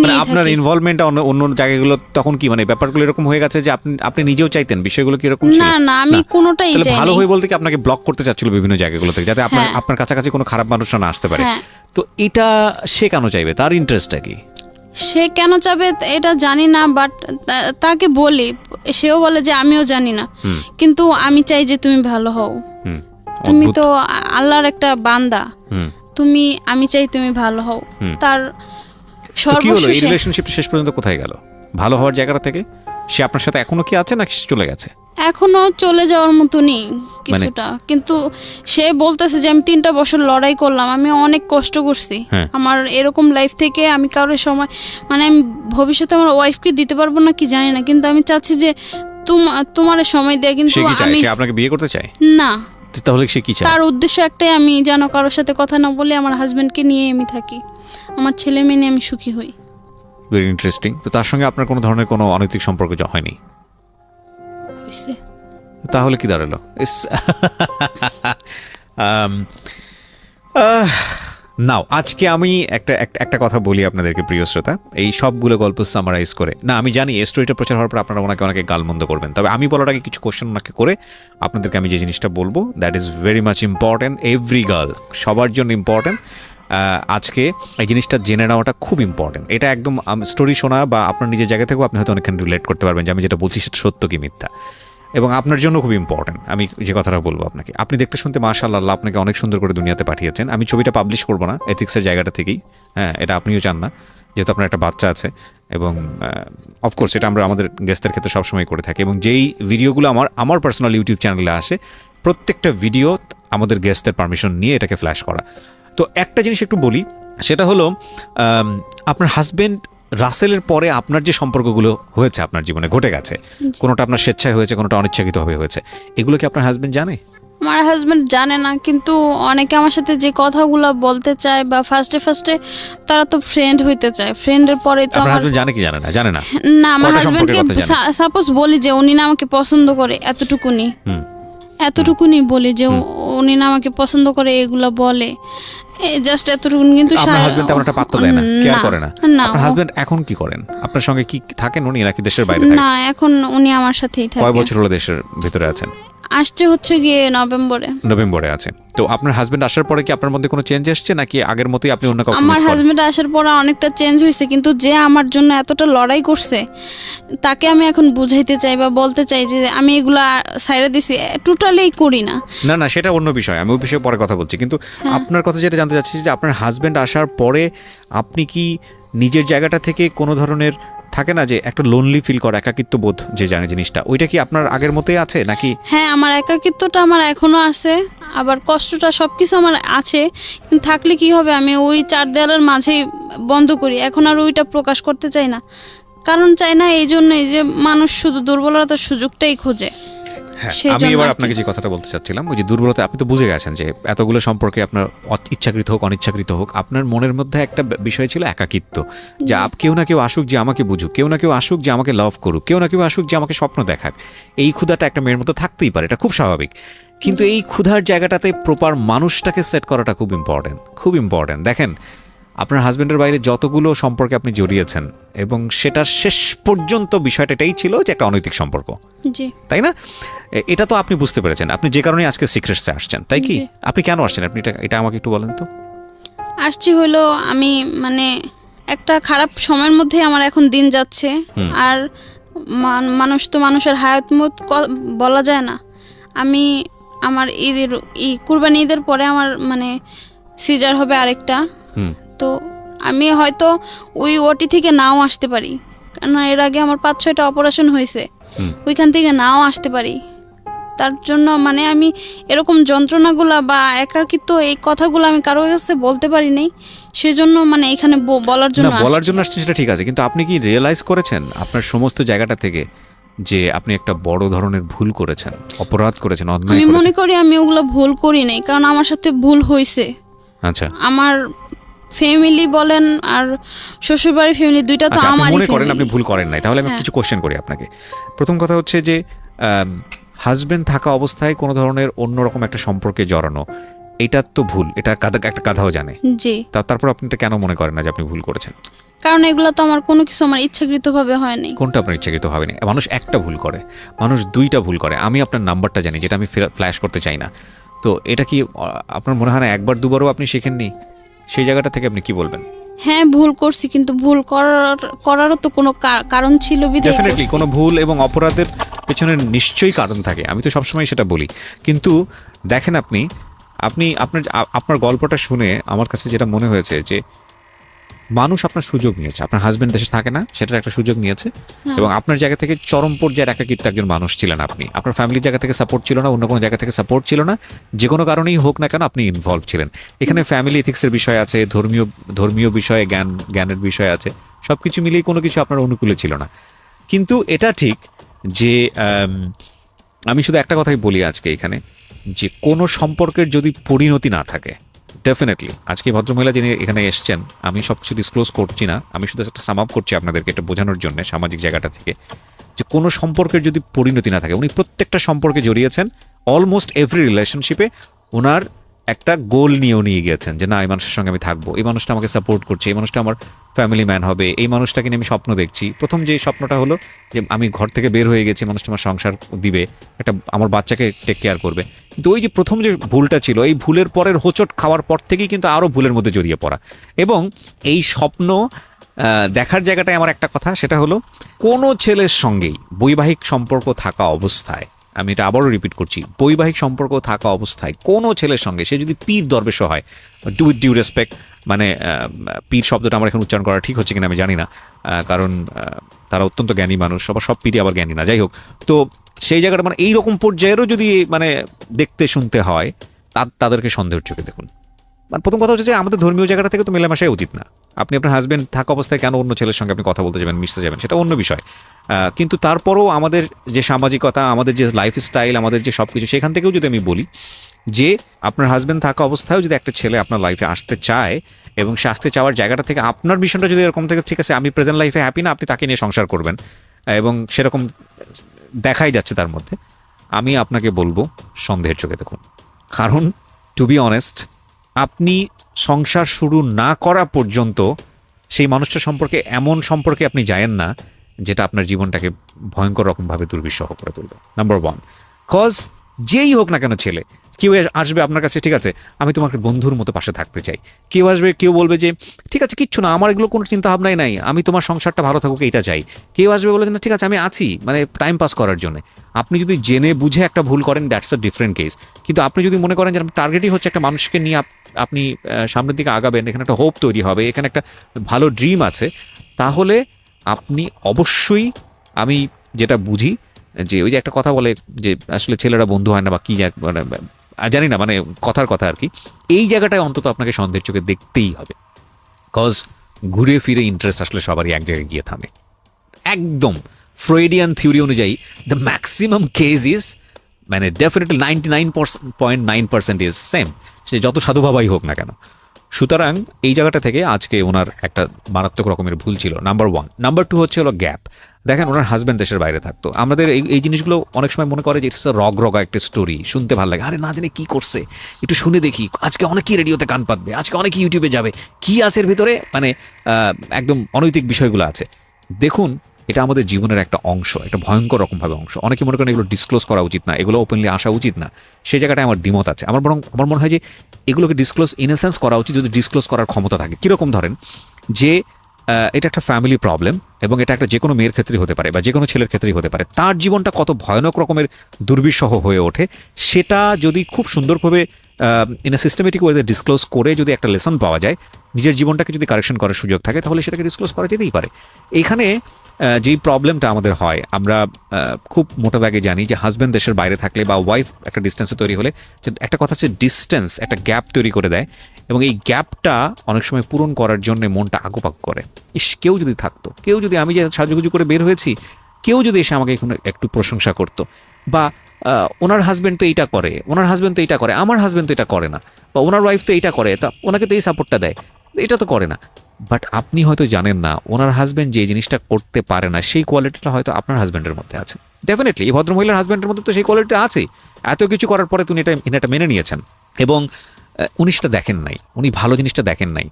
নিয়ে থাকি। আপনার ইনভলভমেন্টটা অন্য জায়গাগুলো তখন কি মানে ব্যাপারগুলো এরকম হয়ে গেছে যে আপনি নিজেও চাইতেন বিষয়গুলো কি এরকম ছিল? না না, আমি কোনোটাই চাইনি। ভালো হই বলতে কি আপনাকে ব্লক করতে চাচ্ছিল বিভিন্ন জায়গাগুলো থেকে, যাতে আপনার কাছাকাছি কোনো খারাপ মানুষরা না আসতে পারে। তো এটা সে কেন চাইবে? তার ইন্টারেস্টটা কি? সে কেন চাবে এটা জানি না, বাট তাকে বলি, সেও বলে যে আমিও জানি না, কিন্তু আমি চাই যে তুমি ভালো হও। তুমি তো আল্লাহর একটা বান্দা, আমি চাই তুমি ভালো হও। তার সর্বশেষ এই রিলেশনশিপটা শেষ পর্যন্ত কোথায় গেল? ভালো হওয়ার জায়গাটা থেকে সে আপনার সাথে এখনো কি আছে নাকি চলে গেছে? এখনো চলে যাওয়ার মতনই কিছুটা, কিন্তু সে বলতেছে যে আমি 3টা বছর লড়াই করলাম, আমি অনেক কষ্ট করছি আমার এরকম লাইফ থেকে, আমি কারোর সময় মানে আমি ভবিষ্যতে আমার ওয়াইফকে দিতে পারবো না কি জানি না, কিন্তু আমি চাচ্ছি যে তোমার সময় দেয়। কিন্তু আমি আপনাকে বিয়ে করতে চাই না। তাহলে সে কি চায়? তার উদ্দেশ্য একটাই, আমি যেন কারোর সাথে কথা না বলে আমার হাজবেন্ডকে নিয়ে আমি থাকি, আমার ছেলে মেয়ে নিয়ে আমি সুখী হই। Very interesting. তো তার সঙ্গে আপনার কোনো ধরনের কোনো অনৈতিক সম্পর্ক হয়নি? হয়েছে। তাহলে কি দাঁড়ালো? নাও আজকে আমি একটা কথা বলি আপনাদেরকে প্রিয় শ্রোতা, এই সবগুলো গল্প সামারাইজ করে, না আমি জানি এই স্টোরিটা প্রচার হওয়ার পর আপনারা ওনাকে অনেকে গালমন্দ করবেন, তবে আমি বলার আগে কিছু কোশ্চেন ওনাকে করে আপনাদেরকে আমি যে জিনিসটা বলবো that is very much important, every girl, সবার জন্য ইম্পর্ট্যান্ট। আজকে এই জিনিসটা জেনে নেওয়াটা খুব ইম্পর্ট্যান্ট। এটা একদম স্টোরি শোনা বা আপনার নিজের জায়গা থেকেও আপনি হয়তো অনেকখানি রিলেট করতে পারবেন যে আমি যেটা বলছি সেটা সত্য কি মিথ্যা, এবং আপনার জন্য খুব ইম্পর্ট্যান্ট। আমি যে কথাটা বলবো আপনাকে, আপনি দেখতে শুনতে মাশাআল্লাহ, আল্লাহ আপনাকে অনেক সুন্দর করে দুনিয়াতে পাঠিয়েছেন। আমি ছবিটা পাবলিশ করবো না এথিক্সের জায়গাটা থেকেই, হ্যাঁ এটা আপনিও চান না, যেহেতু আপনার একটা বাচ্চা আছে, এবং অফকোর্স এটা আমরা আমাদের গেস্টদের ক্ষেত্রে সবসময় করে থাকি। এবং যেই ভিডিওগুলো আমার পার্সোনাল ইউটিউব চ্যানেলে আসে, প্রত্যেকটা ভিডিও আমাদের গেস্টদের পারমিশন নিয়ে এটাকে ফ্ল্যাশ করা। তো একটা জিনিস একটু বলি, সেটা হলো আপনার হাজবেন্ড রাসেলের পরে আপনার যে সম্পর্কগুলো হয়েছে আপনার জীবনে ঘটে গেছে, কোনোটা আপনার স্বেচ্ছায় হয়েছে, কোনোটা অনিচ্ছাকৃতভাবে হয়েছে, এগুলো কি আপনার হাজবেন্ড জানে? আমার হাজব্যান্ড জানে না, কিন্তু অনেকে আমার সাথে যে কথাগুলো বলতে চায় বা ফার্স্টে তারা তো ফ্রেন্ড হইতে চায়, ফ্রেন্ডের পরে তো আপনার হাজবেন্ড জানে কি জানে না? জানে না। না, আমার হাজব্যান্ডকে সাপোজ বলি যে উনি না আমাকে পছন্দ করে, এতটুকুনি বলি যে উনি না আমাকে পছন্দ করে, এগুলা বলে জাস্ট এতটুকুনি। কিন্তু আপনার হাজবেন্ড তেমন একটা পাত্তা দেয় না, কেয়ার করে না। আপনার হাজবেন্ড এখন কি করেন? আপনার সঙ্গে কি থাকেন উনি, নাকি দেশের বাইরে থাকেন? না, এখন উনি আমার সাথেই থাকে। কয় বছর হলো দেশের ভিতরে আছেন? আসছে হচ্ছে গিয়ে নভেম্বরে আছে। তো আপনার হাজবেন্ড আসার পরে কি আপনার মধ্যে কোনো চেঞ্জ আসছে, নাকি আগের মতোই আপনি অন্য কাউকে মিস করেন? আমার হাজবেন্ড আসার পরে অনেকটা চেঞ্জ হয়েছে, কিন্তু যে আমার জন্য এতটা লড়াই করছে তাকে আমি এখন বুঝাইতে চাই বা বলতে চাই যে আমি এগুলা সাইডে দিছি, টোটালি করি না। না সেটা অন্য বিষয়, আমি ওই বিষয়ে পরে কথা বলছি। কিন্তু আপনার কথা যেটা জানতে চাচ্ছি যে আপনার হাজবেন্ড আসার পরে আপনি কি নিজের জায়গাটা থেকে কোনো ধরনের থাকে না যে একটা লোনলি ফিল করা, একাকিত্ব বোধ যে জানে জিনিসটা, ওইটা কি আপনার আগের মতোই আছে নাকি? হ্যাঁ, আমার একাকিত্বটা আমার এখনো আছে, আবার কষ্টটা সবকিছু আমার আছে, কিন্তু থাকলে কি হবে, আমি ওই চার দেয়ালের মাঝেই বন্ধ করি, এখন আর ওইটা প্রকাশ করতে চাই না। কারণ চাই না এই জন্যই যে মানুষ শুধু দুর্বলতার সুযোগটাই খোঁজে। আমি এবার আপনাকে যে কথাটা বলতে চাচ্ছিলাম, ওই যে দুর্বলতা, আপনি তো বুঝে গেছেন যে এতগুলো সম্পর্কে আপনার ইচ্ছাকৃত হোক অনিচ্ছাকৃত হোক, আপনার মনের মধ্যে একটা বিষয় ছিল একাকিত্ব, যে কেউ না কেউ আসুক যে আমাকে বুঝুক, কেউ না কেউ আসুক যে আমাকে লাভ করুক, কেউ না কেউ আসুক যে আমাকে স্বপ্ন দেখাক। এই ক্ষুধাটা একটা মেয়ের মধ্যে থাকতেই পারে, এটা খুব স্বাভাবিক। কিন্তু এই ক্ষুধার জায়গাটাতে প্রপার মানুষটাকে সেট করাটা খুব ইম্পর্টেন্ট। দেখেন, আপনার হাজবেন্ডের বাইরে যতগুলো সম্পর্কে আপনি জড়িয়েছেন, এবং সেটার শেষ পর্যন্ত বিষয়টা এটাই ছিল যে একটা অনৈতিক সম্পর্ক, তাই না? এটা তো আপনি বুঝতে পেরেছেন, আপনি যে কারণে আজকে সিক্রেটসে আসছেন, তাই কি? আপনি কেন আসছেন, আপনি এটা আমাকে একটু বলেন তো। আসছি হলো, আমি মানে একটা খারাপ সময়ের মধ্যে আমার এখন দিন যাচ্ছে, আর মানুষ তো মানুষের হায়াতমত বলা যায় না। আমি আমার কুরবানি ঈদের পরে আমার মানে সিজার হবে আরেকটা, তো আমি হয়তো ওই ওটি থেকে নাও আসতে পারি, কারণ এর আগে আমার 5-6টা অপারেশন হয়েছে, ওইখান থেকে নাও আসতে পারি। তার জন্য মানে আমি এরকম যন্ত্রণাগুলা বা একাকিত্ব এই কথাগুলো আমি কারোর কাছে বলতে পারি নাই, সেজন্য মানে এখানে বলার জন্য আসছে, সেটা ঠিক আছে। কিন্তু আপনি কি রিয়েলাইজ করেছেন আপনার সমস্ত জায়গাটা থেকে যে আপনি একটা বড় ধরনের ভুল করেছেন, অপরাধ করেছেন, অন্যায় করেছেন? আমি মনে করি আমি ওগুলো ভুল করি নাই, কারণ আমার সাথে ভুল হয়েছে। আচ্ছা, আমার ফ্যামিলি বলেন আর শ্বশুরবাড়ির ফ্যামিলি দুইটা তো আমারই। মনে করেন আপনি ভুল করেন নাই, তাহলে আমি কিছু কোশ্চেন করি আপনাকে। প্রথম কথা হচ্ছে যে হাজবেন্ড থাকা অবস্থায় কোনো ধরনের অন্যরকম একটা সম্পর্কে জড়ানো, এটা তো ভুল, এটা একটা গাধাও জানে। জি, তারপর আপনি এটা কেন মনে করেন না যে আপনি ভুল করেছেন? কারণ এগুলো তো আমার কোনো কিছু আমার ইচ্ছাকৃতভাবে হয়নি। কোনটা আপনার ইচ্ছাকৃতভাবে নেই? মানুষ একটা ভুল করে, মানুষ দুইটা ভুল করে। আমি আপনার নাম্বারটা জানি, যেটা আমি ফ্ল্যাশ করতে চাই না। তো এটা কি আপনার মনে হয় না একবার দুবারও আপনি শেখেননি? সেই জায়গাটা থেকে আপনি কি বলবেন? হ্যাঁ, ভুল করছি, কিন্তু ভুল করারও তো কোনো কারণ ছিল। ডেফিনেটলি কোনো ভুল এবং অপরাধের পেছনে নিশ্চয়ই কারণ থাকে, আমি তো সবসময় সেটা বলি। কিন্তু দেখেন, আপনার গল্পটা শুনে আমার কাছে যেটা মনে হয়েছে যে মানুষ আপনার সুযোগ নিয়েছে। আপনার হাজবেন্ড দেশে থাকে না, সেটার একটা সুযোগ নিয়েছে, এবং আপনার জায়গা থেকে চরম পর্যায়ের একাকিত্ব একজন মানুষ ছিলেন আপনি। আপনার ফ্যামিলির জায়গা থেকে সাপোর্ট ছিল না, অন্য কোনো জায়গা থেকে সাপোর্ট ছিল না, যে কোনো কারণেই হোক না কেন আপনি ইনভলভ ছিলেন। এখানে ফ্যামিলি এথিক্সের বিষয় আছে, ধর্মীয় বিষয়ে জ্ঞানের বিষয় আছে, সব কিছু মিলিয়ে কোনো কিছু আপনার অনুকূলে ছিল না। কিন্তু এটা ঠিক যে আমি শুধু একটা কথাই বলি আজকে এখানে, যে কোনো সম্পর্কের যদি পরিণতি না থাকে, ডেফিনেটলি আজকে ভদ্রমহিলা যিনি এখানে এসছেন, আমি সব কিছু ডিসক্লোজ করছি না, আমি শুধু একটা সাম আপ করছি আপনাদেরকে এটা বোঝানোর জন্য সামাজিক জায়গাটা থেকে, যে কোনো সম্পর্কের যদি পরিণতি না থাকে, উনি প্রত্যেকটা সম্পর্কে জড়িয়েছেন, অলমোস্ট এভরি রিলেশনশিপে ওনার একটা গোল নিয়েও নিয়ে গিয়েছেন যে না এই মানুষের সঙ্গে আমি থাকবো, এই মানুষটা আমাকে সাপোর্ট করছে, এই মানুষটা আমার ফ্যামিলি ম্যান হবে, এই মানুষটাকে নিয়ে আমি স্বপ্ন দেখছি। প্রথম যে স্বপ্নটা হলো যে আমি ঘর থেকে বের হয়ে গেছি, মানুষটা আমার সংসার দিবে, একটা আমার বাচ্চাকে টেক কেয়ার করবে। কিন্তু ওই যে প্রথম যে ভুলটা ছিল, এই ভুলের পরের হোঁচট খাওয়ার পর থেকেই কিন্তু আরও ভুলের মধ্যে জড়িয়ে পড়া। এবং এই স্বপ্ন দেখার জায়গাটায় আমার একটা কথা, সেটা হলো কোনো ছেলের সঙ্গেই বৈবাহিক সম্পর্ক থাকা অবস্থায়, আমি এটা আবারও রিপিট করছি, বৈবাহিক সম্পর্ক থাকা অবস্থায় কোনো ছেলের সঙ্গে সে যদি পীর দরবেশ হয়, ডু উইথ ডিউ রেসপেক্ট, মানে পীর শব্দটা আমার এখন উচ্চারণ করা ঠিক হচ্ছে কিনা আমি জানি না, কারণ তারা অত্যন্ত জ্ঞানী মানুষ, সব পীরই আবার জ্ঞানী না, যাই হোক। তো সেই জায়গাটা মানে এইরকম পর্যায়েরও যদি মানে দেখতে শুনতে হয়, তাদেরকে সন্দেহের চোখে দেখুন। মানে প্রথম কথা হচ্ছে যে আমাদের ধর্মীয় জায়গাটা থেকে তো মেলামেশাই উচিত না। আপনি আপনার হাজব্যান্ড থাকা অবস্থায় কেন অন্য ছেলের সঙ্গে আপনি কথা বলতে যাবেন, মিশতে যাবেন, সেটা অন্য বিষয়। কিন্তু তারপরও আমাদের যে সামাজিকতা, আমাদের যে লাইফস্টাইল, আমাদের যে সব কিছু, সেখান থেকেও যদি আমি বলি যে আপনার হাজব্যান্ড থাকা অবস্থায়ও যদি একটা ছেলে আপনার লাইফে আসতে চায়, এবং সে আসতে চাওয়ার জায়গাটা থেকে আপনার বিষয়টা যদি এরকম থেকে, ঠিক আছে আমি প্রেজেন্ট লাইফে হ্যাপি না, আপনি তাকে নিয়ে সংসার করবেন, এবং সেরকম দেখাই যাচ্ছে তার মধ্যে, আমি আপনাকে বলবো সন্দেহের চোখে দেখুন। কারণ টু বি অনেস্ট, আপনি সংসার শুরু না করা পর্যন্ত সেই মানুষটা সম্পর্কে এমন সম্পর্কে আপনি যায়েন না যেটা আপনার জীবনটাকে ভয়ঙ্কর রকমভাবে দুর্বিষহ করে তুলবে। নাম্বার ওয়ান, কজ যেই হোক না কেন ছেলে, কেউ আসবে আপনার কাছে, ঠিক আছে আমি তোমাকে বন্ধুর মতো পাশে থাকতে চাই, কেউ আসবে কেউ বলবে যে ঠিক আছে কিচ্ছু না, আমার এগুলো কোনো চিন্তা ভাবনাই নাই, আমি তোমার সংসারটা ভালো থাকুক এইটা চাই, কেউ আসবে বলে না ঠিক আছে আমি আছি মানে টাইম পাস করার জন্য। আপনি যদি জেনে বুঝে একটা ভুল করেন, দ্যাটস আ ডিফারেন্ট কেস। কিন্তু আপনি যদি মনে করেন যে টার্গেটই হচ্ছে একটা মানুষকে নিয়ে আপনি সামনের দিকে আগাবেন, এখানে একটা হোপ তৈরি হবে, এখানে একটা ভালো ড্রিম আছে, তাহলে আপনি অবশ্যই, আমি যেটা বুঝি যে ওই যে একটা কথা বলে যে আসলে ছেলেরা বন্ধু হয় না বা কি মানে জানি না, মানে কথার কথা আর কি, এই জায়গাটায় অন্তত আপনাকে সন্দেহের চোখে দেখতেই হবে। কজ ঘুরে ফিরে ইন্টারেস্ট আসলে সবারই এক জায়গায় গিয়ে থামে। একদম ফ্রয়েডিয়ান থিওরি অনুযায়ী দ্য ম্যাক্সিমাম কেস ইজ, মানে ডেফিনেটলি 99.9% ইজ সেম, সে যত সাধু বাবাই হোক না কেন। সুতরাং এই জায়গাটা থেকে আজকে ওনার একটা মারাত্মক রকমের ভুল ছিল, নাম্বার ওয়ান। নাম্বার টু হচ্ছে হলো গ্যাপ। দেখেন ওনার হাজব্যান্ড দেশের বাইরে থাকতো, আমাদের এই জিনিসগুলো অনেক সময় মনে করে যে ইটস রগা একটা স্টোরি, শুনতে ভালো লাগে, আরে না জানি কী করছে একটু শুনে দেখি, আজকে অনেকেই রেডিওতে কান পাতবে, আজকে অনেকেই ইউটিউবে যাবে, কি আছে এর ভিতরে, মানে একদম অনৈতিক বিষয়গুলো আছে। দেখুন এটা আমাদের জীবনের একটা অংশ, একটা ভয়ঙ্কর রকমভাবে অংশ। অনেকে মনে করেন এগুলো ডিসক্লোজ করা উচিত না, এগুলো ওপেনলি আসা উচিত না, সেই জায়গাটায় আমার দ্বিমত আছে। আমার মনে হয় যে এগুলোকে ডিসক্লোজ ইন এ সেন্স করা উচিত যদি ডিসক্লোজ করার ক্ষমতা থাকে। কীরকম ধরেন যে এটা একটা ফ্যামিলি প্রবলেম, এবং এটা একটা যে কোনো মেয়ের ক্ষেত্রেই হতে পারে বা যে কোনো ছেলের ক্ষেত্রেই হতে পারে, তার জীবনটা কত ভয়ানক রকমের দুর্বিষহ হয়ে ওঠে, সেটা যদি খুব সুন্দরভাবে ইন এ সিস্টেমেটিক ওয়েতে ডিসক্লোজ করে যদি একটা লেসন পাওয়া যায়, নিজের জীবনটাকে যদি কারেকশন করার সুযোগ থাকে, তাহলে সেটাকে ডিসক্লোজ করা যেতেই পারে। এইখানে যেই প্রবলেমটা আমাদের হয়, আমরা খুব মোটা দাগে জানি যে হাজব্যান্ড দেশের বাইরে থাকলে বা ওয়াইফ একটা ডিস্টেন্সে তৈরি হলে, একটা কথা হচ্ছে ডিস্টেন্স একটা গ্যাপ তৈরি করে দেয়, এবং এই গ্যাপটা অনেক সময় পূরণ করার জন্য মনটা আগুপাকু করে। কেউ যদি থাকতো, কেউ যদি, আমি যে সাজুগুজু করে বের হয়েছি, কেউ যদি এসে আমাকে একটু প্রশংসা করতো, বা ওনার হাজব্যান্ড তো এইটা করে, ওনার হাজব্যান্ড তো এইটা করে, আমার হাজব্যান্ড তো এটা করে না, বা ওনার ওয়াইফ তো এইটা করে, তা ওনাকে তো এই সাপোর্টটা দেয়, এটা তো করে না। বাট আপনি হয়তো জানেন না ওনার হাজব্যান্ড যে জিনিসটা করতে পারে না, সেই কোয়ালিটিটা হয়তো আপনার হাজব্যান্ডের মধ্যে আছে। ডেফিনেটলি এই ভদ্রমহিলার হাজব্যান্ডের মধ্যে তো সেই কোয়ালিটি আছে। এত কিছু করার পরে তিনি এটা মেনে নিয়েছেন, এবং উনি সেটা দেখেন নাই, উনি ভালো জিনিসটা দেখেন নাই।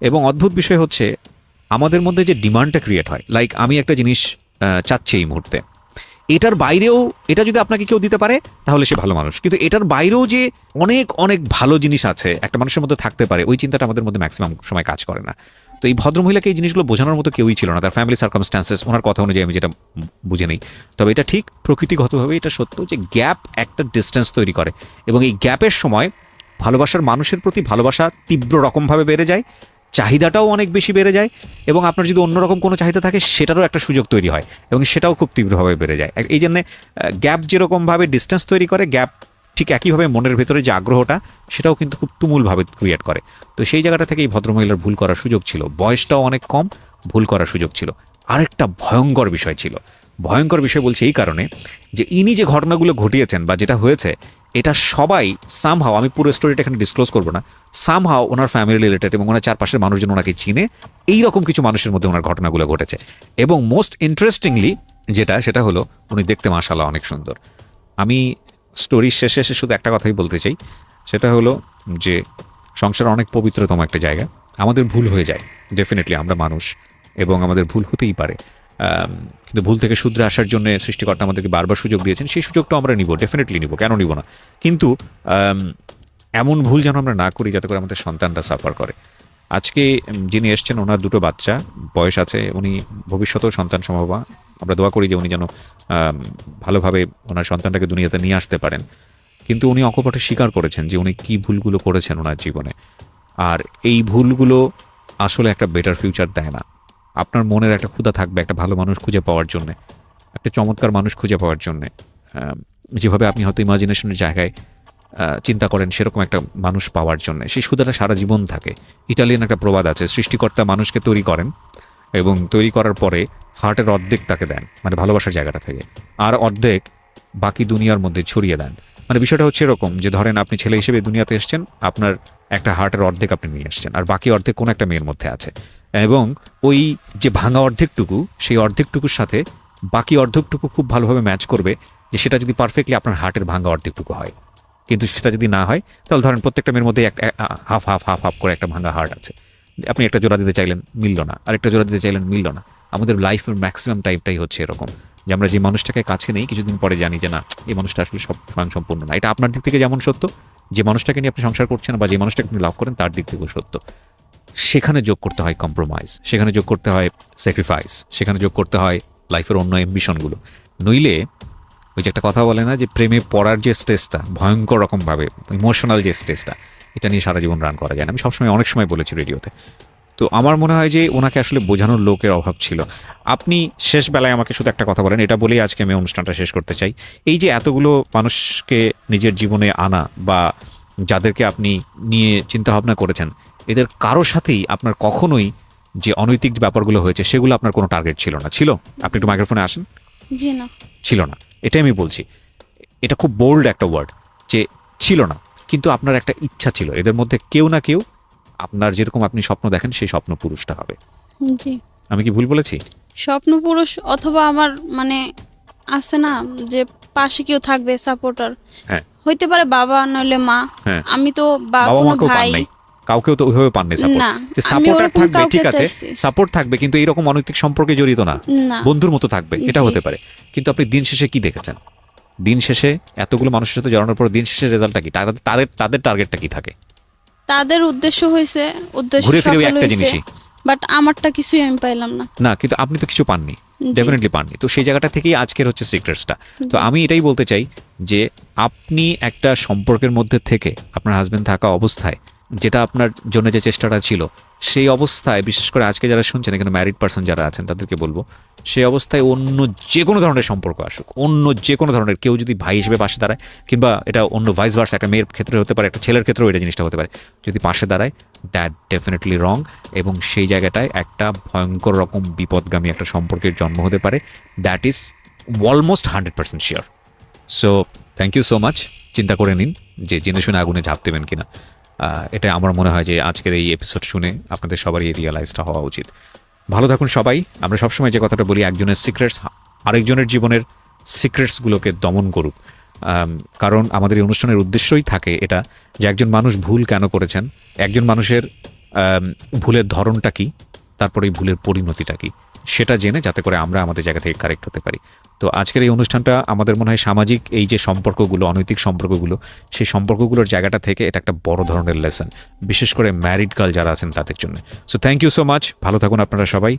এবং অদ্ভুত বিষয় হচ্ছে আমাদের মধ্যে যে ডিমান্ডটা ক্রিয়েট হয়, লাইক আমি একটা জিনিস চাচ্ছি এই মুহূর্তে, এটার বাইরেও এটা যদি আপনাকে কেউ দিতে পারে তাহলে সে ভালো মানুষ, কিন্তু এটার বাইরেও যে অনেক অনেক ভালো জিনিস আছে একটা মানুষের মধ্যে থাকতে পারে, ওই চিন্তাটা আমাদের মধ্যে ম্যাক্সিমাম সময় কাজ করে না। তো এই ভদ্রমহিলাকে এই জিনিসগুলো বোঝানোর মতো কেউই ছিল না, তার ফ্যামিলি সার্কামস্ট্যান্সেস, ওনার কথা অনুযায়ী আমি যেটা বুঝে নিই। তবে এটা ঠিক প্রকৃতিগতভাবে এটা সত্য যে গ্যাপ একটা ডিস্টেন্স তৈরি করে, এবং এই গ্যাপের সময় ভালোবাসার মানুষের প্রতি ভালোবাসা তীব্র রকমভাবে বেড়ে যায়, চাহিদাটাও অনেক বেশি বেড়ে যায়, এবং আপনার যদি অন্যরকম কোনো চাহিদা থাকে সেটারও একটা সুযোগ তৈরি হয়, এবং সেটাও খুব তীব্রভাবে বেড়ে যায়। এই জন্যে গ্যাপ যেরকমভাবে ডিস্টেন্স তৈরি করে, গ্যাপ ঠিক একইভাবে মনের ভেতরে যে আগ্রহটা সেটাও কিন্তু খুব তুমুলভাবে ক্রিয়েট করে। তো সেই জায়গাটা থেকে এই ভদ্রমহিলার ভুল করার সুযোগ ছিল, বয়সটাও অনেক কম, ভুল করার সুযোগ ছিল। আরেকটা ভয়ঙ্কর বিষয় ছিল, ভয়ঙ্কর বিষয় বলছে এই কারণে যে ইনি যে ঘটনাগুলো ঘটিয়েছেন বা যেটা হয়েছে, এটা সবাই সামহাও, আমি পুরো স্টোরিটা এখানে ডিসক্লোজ করবো না, সামহাও ওনার ফ্যামিলি রিলেটেড এবং ওনার চারপাশের মানুষজন ওনাকে চিনে, এইরকম কিছু মানুষের মধ্যে ওনার ঘটনাগুলো ঘটেছে। এবং মোস্ট ইন্টারেস্টিংলি সেটা হলো উনি দেখতে মাশাআল্লাহ অনেক সুন্দর। আমি স্টোরির শেষে এসে শুধু একটা কথাই বলতে চাই, সেটা হলো যে সংসার অনেক পবিত্রতম একটা জায়গা। আমাদের ভুল হয়ে যায়, ডেফিনেটলি আমরা মানুষ এবং আমাদের ভুল হতেই পারে, কিন্তু ভুল থেকে শুধরে আসার জন্য সৃষ্টিকর্তা আমাদেরকে বারবার সুযোগ দিয়েছেন, সেই সুযোগটা আমরা নিব, ডেফিনেটলি নিব, কেন নিব না। কিন্তু এমন ভুল যেন আমরা না করি যাতে করে আমাদের সন্তানরা সাফার করে। আজকে যিনি এসছেন ওনার দুটো বাচ্চা বয়স আছে, উনি ভবিষ্যতেও সন্তান সম্ভবা, আমরা দোয়া করি যে উনি যেন ভালোভাবে ওনার সন্তানটাকে দুনিয়াতে নিয়ে আসতে পারেন। কিন্তু উনি অকপটে স্বীকার করেছেন যে উনি কী ভুলগুলো করেছেন ওনার জীবনে, আর এই ভুলগুলো আসলে একটা বেটার ফিউচার দেয় না। আপনার মনের একটা ক্ষুধা থাকবে একটা ভালো মানুষ খুঁজে পাওয়ার জন্যে, একটা চমৎকার মানুষ খুঁজে পাওয়ার জন্যে, যেভাবে আপনি হয়তো ইমাজিনেশনের জায়গায় চিন্তা করেন সেরকম একটা মানুষ পাওয়ার জন্য, সেই ক্ষুধাটা সারা জীবন থাকে। ইটালিয়ান একটা প্রবাদ আছে, সৃষ্টিকর্তা মানুষকে তৈরি করেন এবং তৈরি করার পরে হার্টের অর্ধেক তাকে দেন, মানে ভালোবাসার জায়গাটা থেকে, আর অর্ধেক বাকি দুনিয়ার মধ্যে ছড়িয়ে দেন। মানে বিষয়টা হচ্ছে এরকম যে ধরেন আপনি ছেলে হিসেবে দুনিয়াতে এসছেন, আপনার একটা হার্টের অর্ধেক আপনি নিয়ে এসছেন, আর বাকি অর্ধেক কোনো একটা মেয়ের মধ্যে আছে, এবং ওই যে ভাঙা অর্ধেকটুকু, সেই অর্ধেকটুকুর সাথে বাকি অর্ধেকটুকু খুব ভালোভাবে ম্যাচ করবে, যে সেটা যদি পারফেক্টলি আপনার হার্টের ভাঙা অর্ধেকটুকু হয়। কিন্তু সেটা যদি না হয়, তাহলে ধরেন প্রত্যেকটা মেয়ের মধ্যে একটা হাফ হাফ হাফ হাফ করে একটা ভাঙা হার্ট আছে। আপনি একটা জোড়া দিতে চাইলেন, মিলল না, আরেকটা জোড়া দিতে চাইলেন, মিলল না। আমাদের লাইফের ম্যাক্সিমাম টাইপটাই হচ্ছে এরকম, যে আমরা যে মানুষটাকে কাছে নেই, কিছুদিন পরে জানি যে না, এই মানুষটা আসলে সব স্বয়ংসম্পূর্ণ না। এটা আপনার দিক থেকে যেমন সত্য, যে মানুষটাকে নিয়ে আপনি সংসার করছেন বা যে মানুষটাকে আপনি লাভ করেন তার দিক থেকেও সত্য। সেখানে যোগ করতে হয় কম্প্রোমাইজ, সেখানে যোগ করতে হয় স্যাক্রিফাইস, সেখানে যোগ করতে হয় লাইফের অন্য অ্যাম্বিশনগুলো। নইলে ওই যে একটা কথা বলে না, যে প্রেমে পড়ার যে স্টেজটা ভয়ঙ্কর রকমভাবে ইমোশনাল যে স্টেজটা, এটা নিয়ে সারা জীবন রান করা যায় না। আমি সবসময় অনেক সময় বলেছি রেডিওতে। তো আমার মনে হয় যে ওনাকে আসলে বোঝানোর লোকের অভাব ছিল। আপনি শেষ বেলায় আমাকে শুধু একটা কথা বলেন, এটা বলেই আজকে আমি অনুষ্ঠানটা শেষ করতে চাই। এই যে এতগুলো মানুষকে নিজের জীবনে আনা বা যাদেরকে আপনি নিয়ে চিন্তাভাবনা করেছেন, এদের কারোর সাথেই আপনার কখনোই যে অনৈতিক ব্যাপারগুলো হয়েছে সেগুলো আপনার কোনো টার্গেট ছিল না? ছিল? আপনি একটু মাইক্রোফোনে আসেন। জি না। ছিল না, এটাই আমি বলছি। এটা খুব বোল্ড একটা ওয়ার্ড, যে ছিল না, কিন্তু আপনার একটা ইচ্ছা ছিল এদের মধ্যে কেউ না কেউ আপনার যেরকম আপনি স্বপ্ন দেখেন সেই স্বপ্ন পুরুষটা হবে। জি। আমি কি ভুল বলেছি? স্বপ্ন পুরুষ অথবা আমার মানে আছে না যে পাশে কেউ থাকবে সাপোর্টার, হ্যাঁ, হইতে পারে বাবা নইলে মা। হ্যাঁ। আমি তো বা বাবা কোনো মাকেও পান ভাই নাই, কাউকেও তো ওইভাবে পাননি সাপোর্ট। না, যে আমি সাপোর্টার ওরকম থাকবে, কাউকে ঠিক আছে, চাইছি সাপোর্ট থাকবে, কিন্তু এইরকম অনৈতিক সম্পর্কে জড়িত না, না। বন্ধুর মতো থাকবে, এটা জি। হতে পারে। কিন্তু আপনি দিন শেষে কি দেখেছেন? দিন শেষে এতগুলো মানুষের সাথে জড়ানোর পর দিন শেষে রেজাল্টটা কি? তাদের টার্গেটটা কি থাকে? তাদের উদ্দেশ্য হয়েছে, উদ্দেশ্য ঘুরে ফিরে ওই সফল একটা হয়েছে, জিনিসই। বাট আমারটা কিছুই আমি পাইলাম না। না, কিন্তু আপনি তো কিছু পাননি, জি। ডেফিনেটলি পাননি। তো সেই জায়গাটা থেকেই আজকের হচ্ছে সিক্রেটসটা। তো আমি এটাই বলতে চাই যে আপনি একটা সম্পর্কের মধ্যে থেকে আপনার হাজবেন্ড থাকা অবস্থায় যেটা আপনার জন্য যে চেষ্টাটা ছিল, সেই অবস্থায় বিশেষ করে আজকে যারা শুনছেন, এখানে ম্যারিড পার্সন যারা আছেন তাদেরকে বলবো, সেই অবস্থায় অন্য যে কোনো ধরনের সম্পর্ক আসুক, অন্য যে কোনো ধরনের কেউ যদি ভাই হিসেবে পাশে দাঁড়ায়, কিংবা এটা অন্য ভাইস ভার্সা, একটা মেয়ের ক্ষেত্রে হতে পারে, একটা ছেলের ক্ষেত্রেও এটা জিনিসটা হতে পারে, যদি পাশে দাঁড়ায়, দ্যাট ডেফিনেটলি রং। এবং সেই জায়গাটায় একটা ভয়ঙ্কর রকম বিপদগামী একটা সম্পর্কের জন্ম হতে পারে। That is almost 100% sure. So thank you so much. চিন্তা করে নিন যে জেনে শুনে আগুনে ঝাঁপ দেবেন কিনা। এটা আমার মনে হয় যে আজকের এই এপিসোড শুনে আপনাদের সবারই এই রিয়েলাইজটা হওয়া উচিত। ভালো থাকুন সবাই। আমরা সবসময় যে কথাটা বলি, একজনের সিক্রেটস আরেকজনের জীবনের সিক্রেটসগুলোকে দমন করুক। কারণ আমাদের এই অনুষ্ঠানের উদ্দেশ্যই থাকে এটা, যে একজন মানুষ ভুল কেন করেছেন, একজন মানুষের ভুলের ধরনটা কী, তারপরে এই ভুলের পরিণতিটা কী, সেটা জেনে যাতে করে আমরা আমাদের জায়গা থেকে কারেক্ট হতে পারি। তো আজকের এই অনুষ্ঠানটা আমাদের মনে হয় সামাজিক এই যে সম্পর্কগুলো, অনৈতিক সম্পর্কগুলো, সেই সম্পর্কগুলোর জায়গাটা থেকে এটা একটা বড় ধরনের লেসন, বিশেষ করে ম্যারিড গার্ল যারা আছেন তাদের জন্য। So thank you so much. ভালো থাকুন আপনারা সবাই।